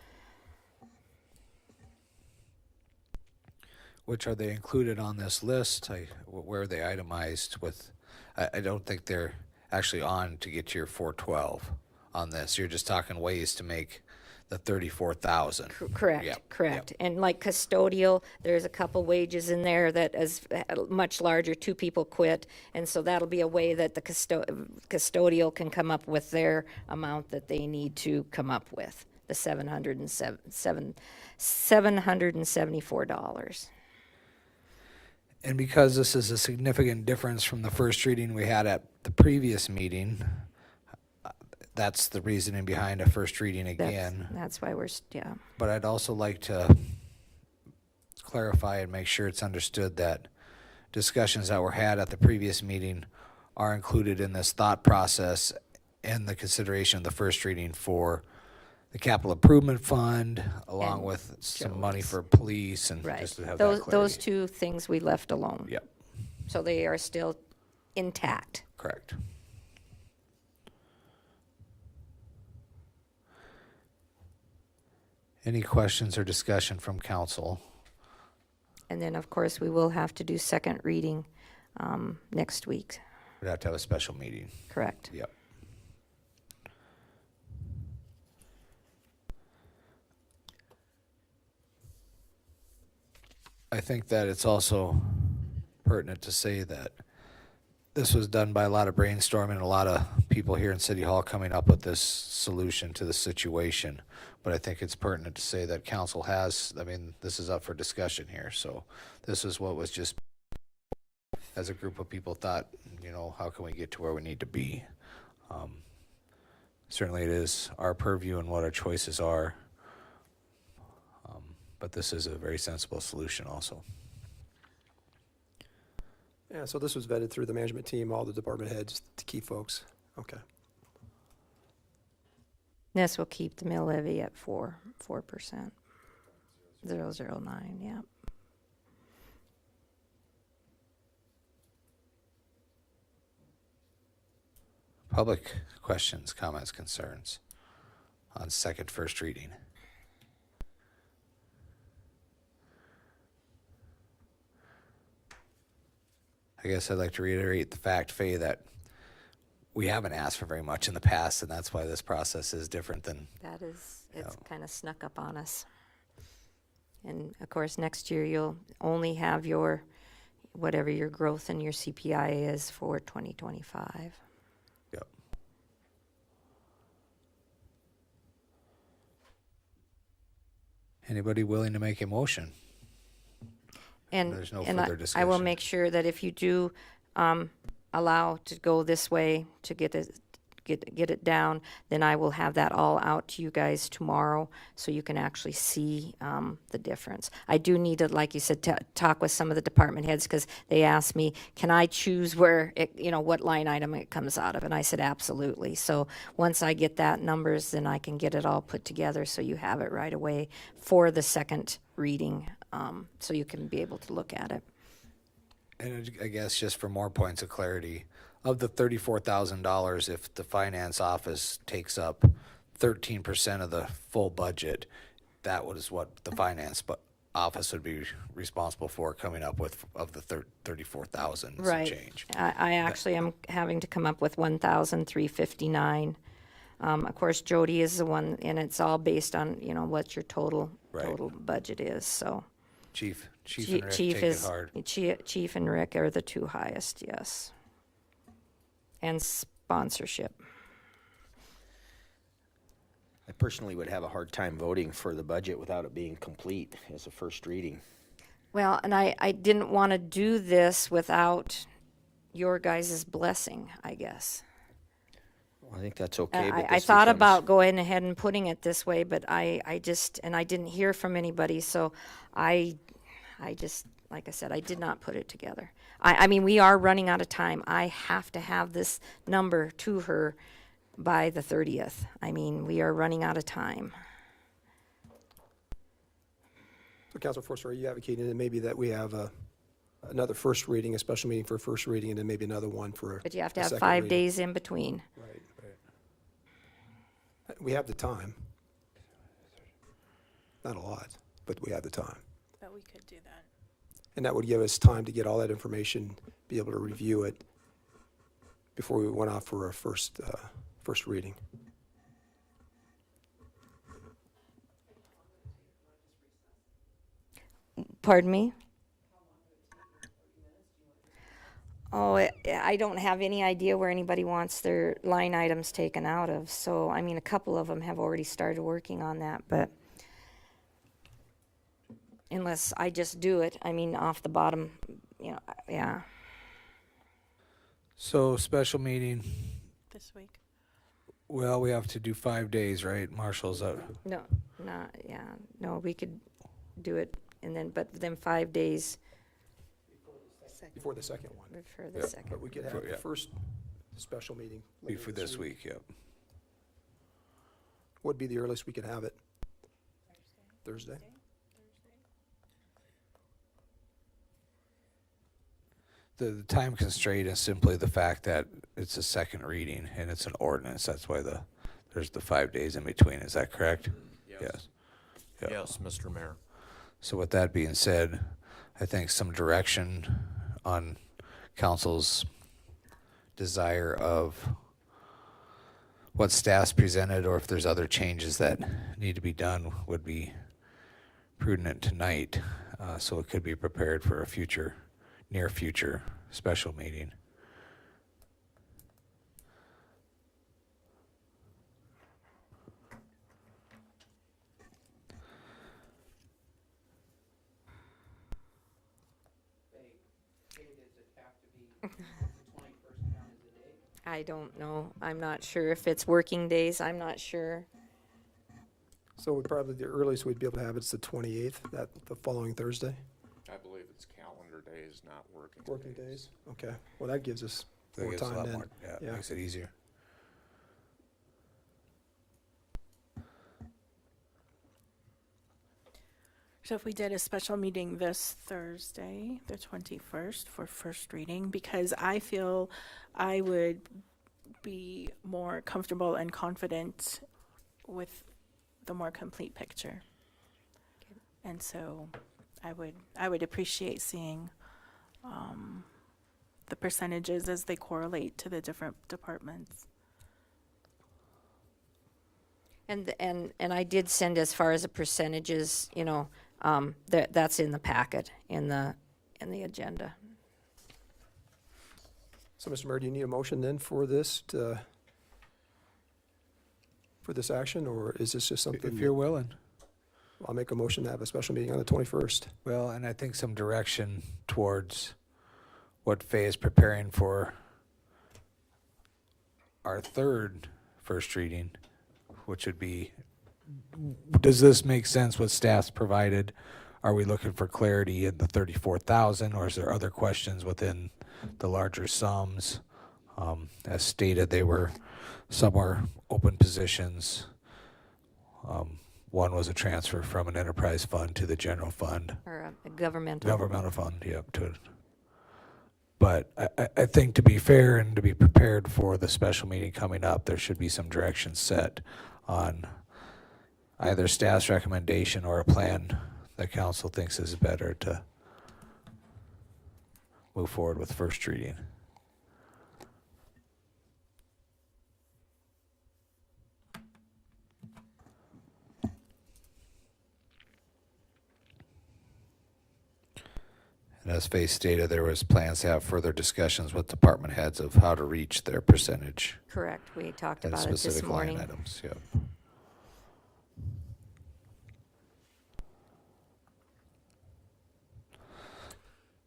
Which are they included on this list? Where are they itemized with? I don't think they're actually on to get to your 412 on this. You're just talking ways to make the 34,000. Correct, Yep, correct. yep. And like custodial, there's a couple wages in there that is much larger. Two people quit, and so that'll be a way that the custodial can come up with their amount that they need to come up with, the $774. And because this is a significant difference from the first reading we had at the previous meeting, that's the reasoning behind a first reading again. That's why yeah. But I'd also like to clarify and make sure it's understood that discussions that were had at the previous meeting are included in this thought process and the consideration of the first reading for the capital improvement fund, along And with some money Jones. for police, and Right. just to have Those that clarity. two things we left alone. Yep, So they are still intact. correct. Any questions or discussion from council? And then, of course, we will have to do second reading next week. We'd have to have a special meeting. Correct. Yep. I think that it's also pertinent to say that this was done by a lot of brainstorming, a lot of people here in City Hall coming up with this solution to the situation. But I think it's pertinent to say that council has, this is up for discussion here. So this is what was just, as a group of people thought, how can we get to where we need to be? Certainly it is our purview and what our choices are. But this is a very sensible solution also. Yeah, so this was vetted through the management team, all the department heads, the key folks. Okay. This will keep the mill levy at 4%. 009, yeah. Public questions, comments, concerns on first reading. I guess I'd like to reiterate the fact, Faye, that we haven't asked for very much in the past, and that's why this process is different than. That is, it's kind of snuck up on us. And of course, next year you'll only have whatever your growth in your CPI is for 2025. Yep. Anybody willing to make a motion? And, There's no and further I will discussion. make sure that if you do allow to go this way to get it down, then I will have that all out to you guys tomorrow so you can actually see the difference. I do need to, like you said, talk with some of the department heads because they asked me, can I choose where what line item it comes out of? And I said, absolutely. So once I get that numbers, then I can get it all put together so you have it right away for the second reading, so you can be able to look at it. And I guess just for more points of clarity, of the $34,000, if the finance office takes up 13% of the full budget, that was what the finance office would be responsible for coming up with of the 34,000 Right. change. I actually am having to come up with 1,359. Of course, Jody is the one, and it's all based on what your total Right. budget is. So Chief Chief and Rick take it is, hard. Chief and Rick are the two highest, yes. And sponsorship. I personally would have a hard time voting for the budget without it being complete as a first reading. Well, and I didn't want to do this without your guys' blessing, I guess. I think that's okay, but I this thought becomes- about going ahead and putting it this way, but I just, and I didn't hear from anybody, so I just, like I said, I did not put it together. I mean, we are running out of time. I have to have this number to her by the 30th. I mean, we are running out of time. So Councilor Forster, are you advocating that maybe that we have another first reading, a special meeting for a first reading, and then maybe another one for But you have to a have second 5 reading? days in between. Right. We have the time. Not a lot, but we have the time. But we could do that. And that would give us time to get all that information, be able to review it before we went off for our first reading. Pardon me? Oh, I don't have any idea where anybody wants their line items taken out of. So, I mean, a couple of them have already started working on that, but unless I just do it, I mean, off the bottom, you know, yeah. So special meeting, This week. well, we have to do 5 days, right? Marshall's up. No, not, yeah, no, we could do it and then, but then 5 days Before the second one. for the Yep. second. But we could have For- the yeah. first special meeting. Be later for this week, yep. What'd be the earliest we could have it? Thursday? The time constraint is simply the fact that it's a second reading and it's an ordinance. That's why there's the 5 days in between. Is that correct? Yes. Yep. Yes, Mr. Mayor. So with that being said, I think some direction on council's desire of what staff's presented or if there's other changes that need to be done would be prudent tonight. So it could be prepared for a near future special meeting. I don't know. I'm not sure if it's working days. I'm not sure. So we probably, the earliest we'd be able to have it's the 28th, the following Thursday? I believe it's calendar days, not working. Working days? Okay. Well, that gives us That more gives a time lot then. more- yeah, Yeah. makes it easier. So if we did a special meeting this Thursday, the 21st, for first reading, because I feel I would be more comfortable and confident with the more complete picture. And so I would appreciate seeing the percentages as they correlate to the different departments. And I did send as far as the percentages, you know, that's in the packet, in the agenda. So, Mr. Mayor, do you need a motion then for this action, or is this just something? If you're willing. I'll make a motion to have a special meeting on the 21st. Well, and I think some direction towards what Faye is preparing for our third first reading, which would be, does this make sense what staff's provided? Are we looking for clarity in the 34,000, or is there other questions within the larger sums? As stated, some were open positions. One was a transfer from an enterprise fund to the general fund. Or a governmental. Governmental fund, yep. But I think to be fair and to be prepared for the special meeting coming up, there should be some direction set on either staff's recommendation or a plan that council thinks is better to move forward with first reading. And as Faye stated, there was plans to have further discussions with department heads of how to reach their percentage Correct. We talked and about it this specific line morning. items. Yep.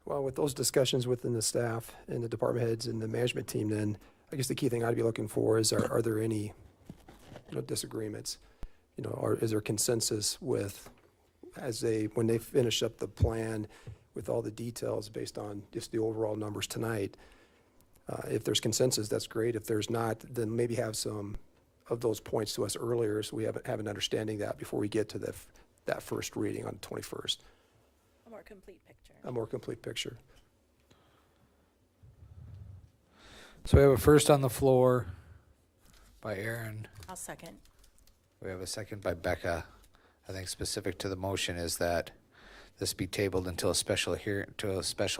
Well, with those discussions within the staff and the department heads and the management team, then I guess the key thing I'd be looking for is are there any disagreements? Or is there consensus with when they finish up the plan with all the details based on just the overall numbers tonight? If there's consensus, that's great. If there's not, then maybe have some of those points to us earlier so we have an understanding that before we get to that first reading on the 21st. A more complete picture. A more complete picture. So we have a first on the floor by Aaron. I'll second. We have a second by Becca. I think specific to the motion is that this be tabled until a special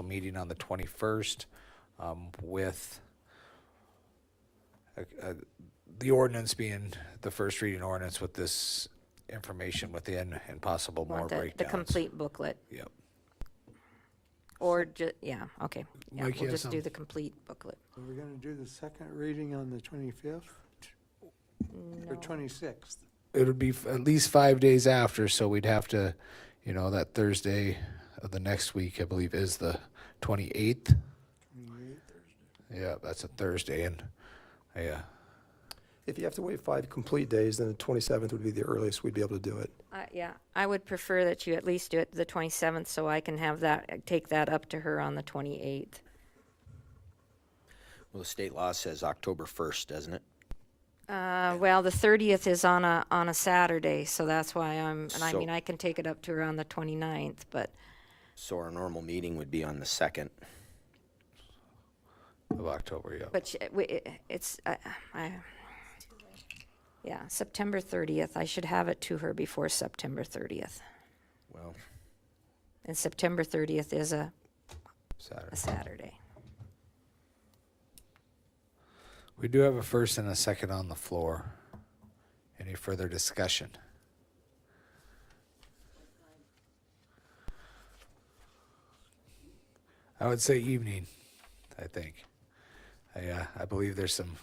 meeting on the 21st, with the ordinance being the first reading ordinance with this information within and possible more Want breakdowns. the complete booklet. Yep. Or yeah, okay. Yeah, Mike, you we'll have just do some? the complete booklet. Are we gonna do the second reading on the 25th or 26th? It would be at least 5 days after, so we'd have to, that Thursday of the next week, I believe, is the 28th. Yeah, that's a Thursday, and yeah. If you have to wait 5 complete days, then the 27th would be the earliest we'd be able to do it. Yeah, I would prefer that you at least do it the 27th so I can take that up to her on the 28th. Well, the state law says October 1st, doesn't it? Well, the 30th is on a Saturday, so that's why I can take it up to her on the 29th, but. So our normal meeting would be on the 2nd. Of October, yeah. But yeah, September 30th. I should have it to her before September 30th. Well, And September 30th is a Saturday. Saturday. We do have a first and a second on the floor. Any further discussion? I would say evening, I think. I believe there's some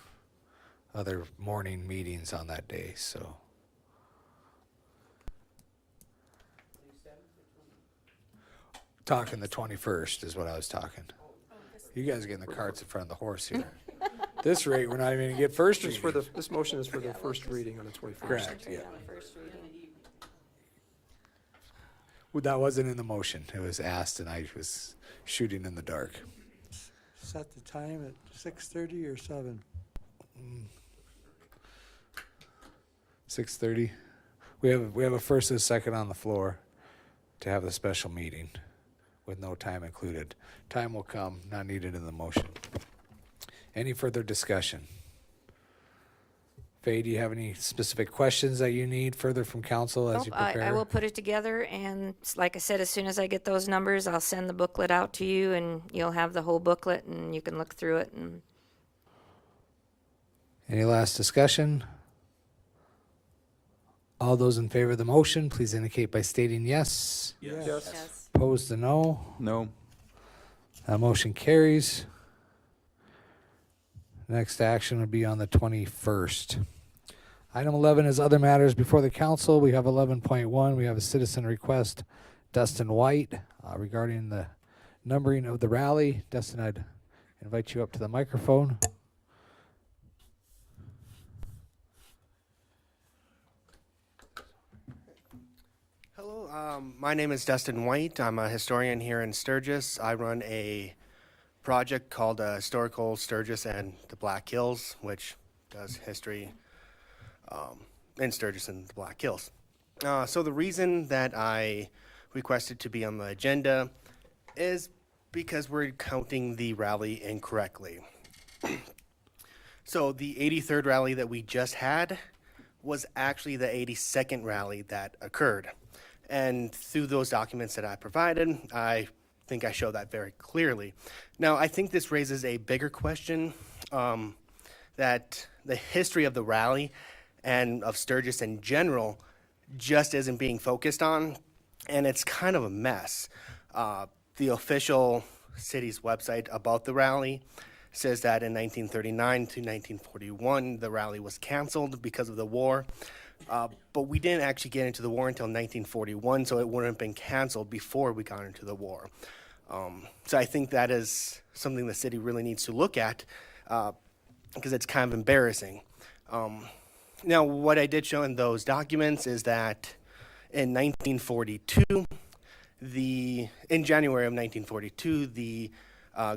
other morning meetings on that day, so. Talking the 21st is what I was talking. You guys are getting the carts in front of the horse here. This rate, we're not even gonna get first This reading. this motion is for the first reading on the 21st. Correct, yeah. Well, that wasn't in the motion. It was asked, and I was shooting in the dark. Set the time at 6:30 or 7? 6:30. We have a first and a second on the floor to have the special meeting with no time included. Time will come, not needed in the motion. Any further discussion? Faye, do you have any specific questions that you need further from council as you Nope, prepare? I will put it together, and like I said, as soon as I get those numbers, I'll send the booklet out to you, and you'll have the whole booklet, and you can look through it. And Any last discussion? All those in favor of the motion, please indicate by stating yes. Yes. Opposed to no. No. That motion carries. Next action would be on the 21st. Item 11 is other matters before the council. We have 11.1. We have a citizen request, Dustin White, regarding the numbering of the rally. Dustin, I'd invite you up to the microphone. Hello, my name is Dustin White. I'm a historian here in Sturgis. I run a project called Historical Sturgis and the Black Hills, which does history in Sturgis and the Black Hills. So the reason that I requested to be on the agenda is because we're counting the rally incorrectly. So the 83rd rally that we just had was actually the 82nd rally that occurred. And through those documents that I provided, I think I show that very clearly. Now, I think this raises a bigger question, that the history of the rally and of Sturgis in general just isn't being focused on, and it's kind of a mess. the official city's website about the rally says that in 1939 to 1941, the rally was canceled because of the war. But we didn't actually get into the war until 1941, so it wouldn't have been canceled before we got into the war. So I think that is something the city really needs to look at, because it's kind of embarrassing. Now, what I did show in those documents is that in 1942, in January of 1942, the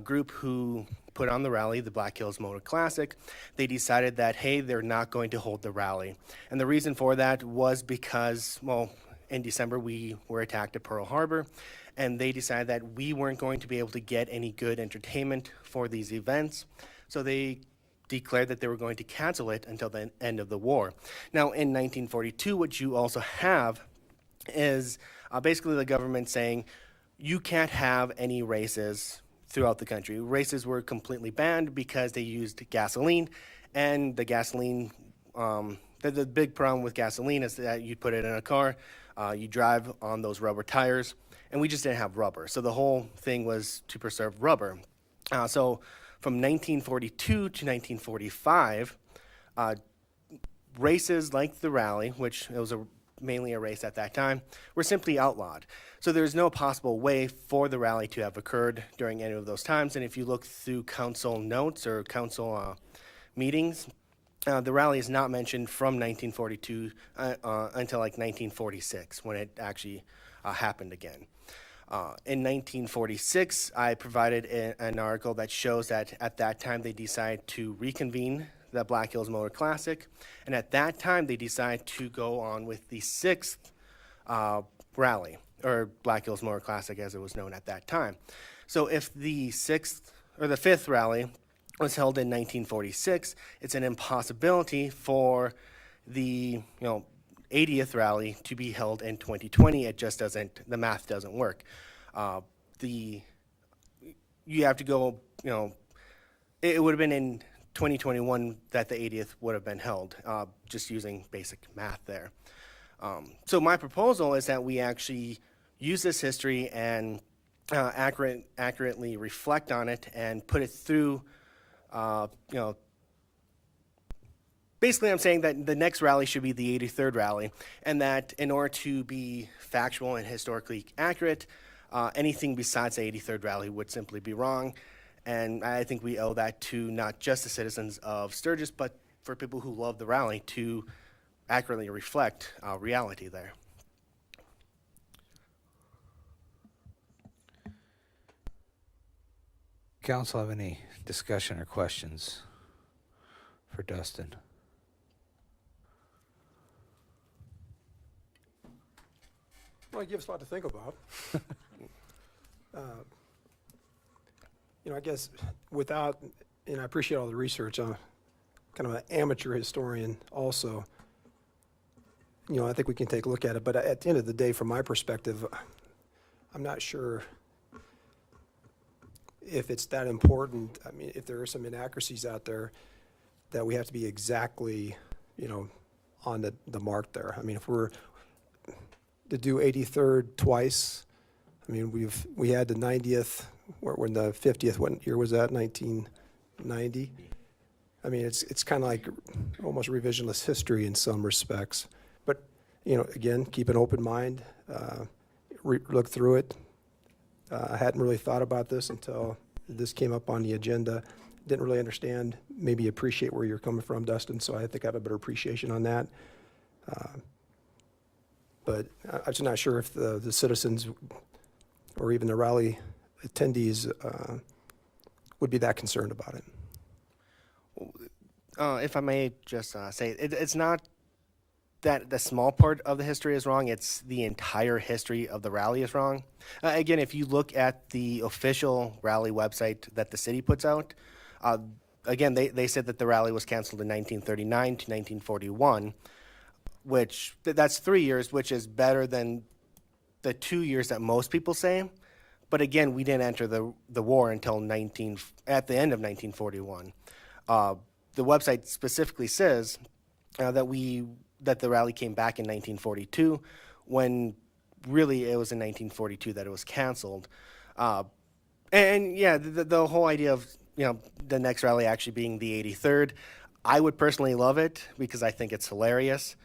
group who put on the rally, the Black Hills Motor Classic, they decided that, hey, they're not going to hold the rally. And the reason for that was because, well, in December we were attacked at Pearl Harbor, and they decided that we weren't going to be able to get any good entertainment for these events. So they declared that they were going to cancel it until the end of the war. Now, in 1942, what you also have is basically the government saying you can't have any races throughout the country. Races were completely banned because they used gasoline, and the gasoline, the big problem with gasoline is that you put it in a car, you drive on those rubber tires, and we just didn't have rubber. So the whole thing was to preserve rubber. So from 1942 to 1945, races like the rally, which it was mainly a race at that time, were simply outlawed. So there's no possible way for the rally to have occurred during any of those times. And if you look through council notes or council meetings, the rally is not mentioned from 1942 until like 1946, when it actually happened again. In 1946, I provided an article that shows that at that time they decided to reconvene the Black Hills Motor Classic, and at that time they decided to go on with the 6th rally, or Black Hills Motor Classic as it was known at that time. So if the 6th or the 5th rally was held in 1946, it's an impossibility for the 80th rally to be held in 2020. It just doesn't, the math doesn't work. You have to go, it would have been in 2021 that the 80th would have been held, just using basic math there. So my proposal is that we actually use this history and accurately reflect on it and put it through, basically I'm saying that the next rally should be the 83rd rally, and that in order to be factual and historically accurate, anything besides the 83rd rally would simply be wrong. And I think we owe that to not just the citizens of Sturgis, but for people who love the rally to accurately reflect reality there. Council have any discussion or questions for Dustin? Well, it gives a lot to think about. I guess without, and I appreciate all the research, I'm kind of an amateur historian also. I think we can take a look at it, but at the end of the day, from my perspective, I'm not sure if it's that important. I mean, if there are some inaccuracies out there that we have to be exactly, on the mark there. I mean, if we're to do 83rd twice, I mean, we had the 90th, when the 50th, what year was that, 1990? I mean, it's kind of like almost revisionist history in some respects. But, again, keep an open mind, look through it. I hadn't really thought about this until this came up on the agenda. Didn't really understand, maybe appreciate where you're coming from, Dustin, so I think I have a better appreciation on that. But I'm just not sure if the citizens or even the rally attendees would be that concerned about it. If I may just say, it's not that the small part of the history is wrong, it's the entire history of the rally is wrong. Again, if you look at the official rally website that the city puts out, again, they said that the rally was canceled in 1939 to 1941, which that's 3 years, which is better than the 2 years that most people say. But again, we didn't enter the war until at the end of 1941. The website specifically says that the rally came back in 1942, when really it was in 1942 that it was canceled. And yeah, the whole idea of, the next rally actually being the 83rd, I would personally love it because I think it's hilarious.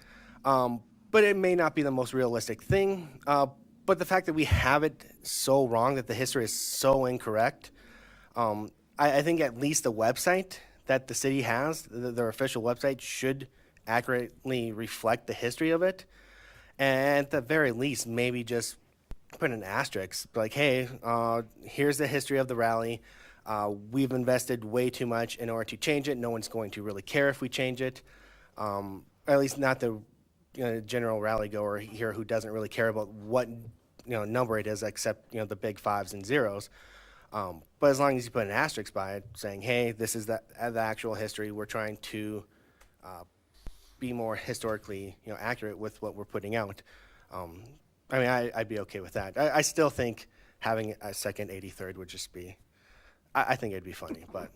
But it may not be the most realistic thing. But the fact that we have it so wrong, that the history is so incorrect, I think at least the website that the city has, their official website, should accurately reflect the history of it. And at the very least, maybe just put an asterisk, like, hey, here's the history of the rally. We've invested way too much in order to change it. No one's going to really care if we change it. Or at least not the general rally goer here who doesn't really care about what number it is, except the big 5s and 0s. But as long as you put an asterisk by it, saying, hey, this is the actual history. We're trying to be more historically accurate with what we're putting out. I mean, I'd be okay with that. I still think having a second 83rd would just be, I think it'd be funny, but.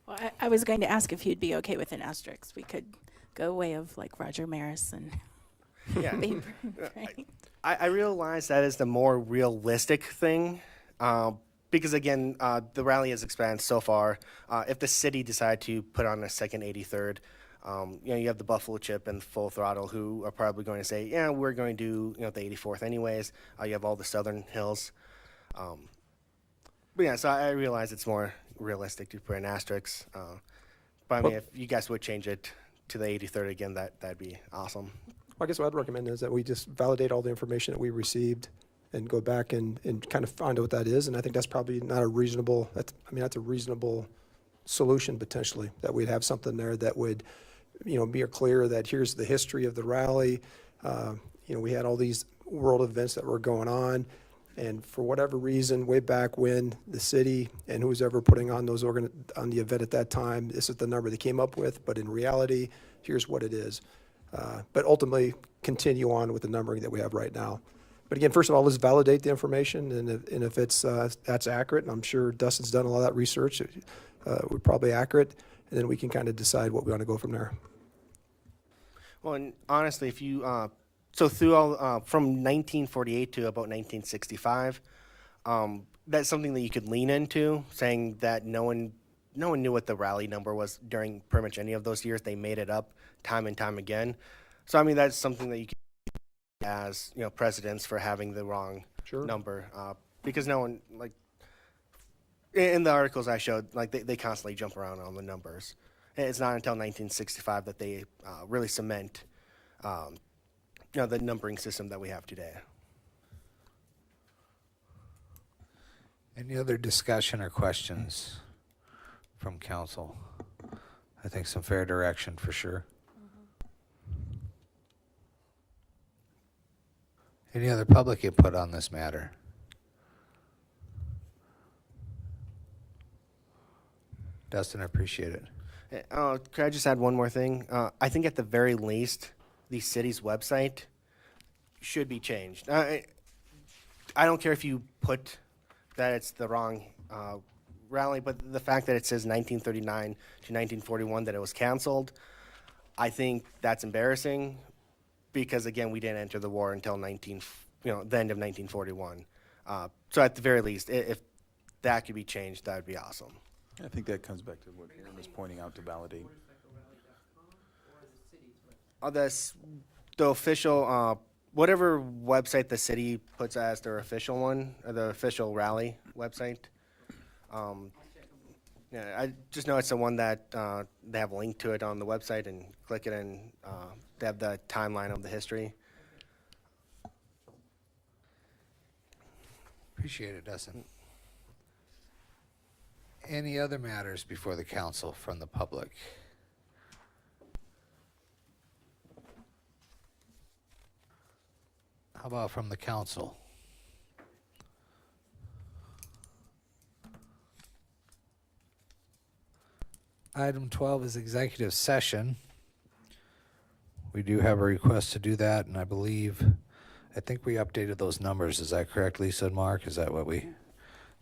Well, I was going to ask if you'd be okay with an asterisk. We could go way of like Roger Maris and Yeah. Babe Ruth, right? I realize that is the more realistic thing, because again, the rally has expanded so far. If the city decided to put on a second 83rd, you have the Buffalo Chip and Full Throttle who are probably going to say, yeah, we're going to do the 84th anyways. You have all the Southern Hills. But yeah, so I realize it's more realistic to put an asterisk. But I mean, if you guys would change it to the 83rd again, that'd be awesome. Well, I guess what I'd recommend is that we just validate all the information that we received and go back and kind of find out what that is. And I think that's probably not a reasonable, that's a reasonable solution potentially, that we'd have something there that would, be clear that here's the history of the rally. We had all these world events that were going on. And for whatever reason, way back when, the city and who's ever putting on those on the event at that time, this is the number they came up with. But in reality, here's what it is. But ultimately, continue on with the numbering that we have right now. But again, first of all, let's validate the information, and if it's that's accurate, and I'm sure Dustin's done a lot of that research, we're probably accurate, and then we can kind of decide what we want to go from there. Well, and honestly, if you so through all from 1948 to about 1965, that's something that you could lean into, saying that no one knew what the rally number was during pretty much any of those years. They made it up time and time again. So I mean, that's something that you can as precedents for having the wrong number, because no one, like in the articles I showed, like they constantly jump around on the numbers. And it's not until 1965 that they really cement the numbering system that we have today. Any other discussion or questions from council? I think some fair direction for sure. Any other public input on this matter? Dustin, I appreciate it. Could I just add one more thing? I think at the very least, the city's website should be changed. I don't care if you put that it's the wrong rally, but the fact that it says 1939 to 1941 that it was canceled, I think that's embarrassing. Because again, we didn't enter the war until the end of 1941. So at the very least, if that could be changed, that would be awesome. I think that comes back to what Aaron was pointing out to validate. The official, whatever website the city puts as their official one, or the official rally website. Yeah, I just know it's the one that they have a link to it on the website, and click it, and they have the timeline of the history. Appreciate it, Dustin. Any other matters before the council from the public? How about from the council? Item 12 is executive session. We do have a request to do that, and I think we updated those numbers. Is that correct, Lisa and Mark? Is that what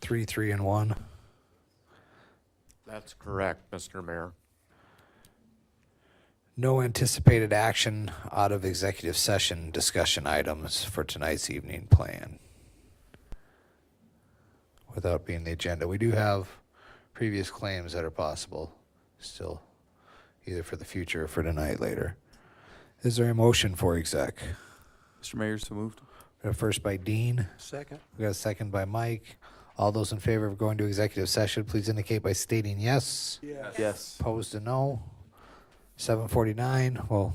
3, 3, and 1? That's correct, Mr. Mayor. No anticipated action out of executive session discussion items for tonight's evening plan. without being the agenda. We do have previous claims that are possible still, either for the future or for tonight later. Is there a motion for exec? Mr. Mayor, so moved. We have a first by Dean. Second. We got a second by Mike. All those in favor of going to executive session, please indicate by stating yes. Yes. Yes. Opposed to no. 7:49. We'll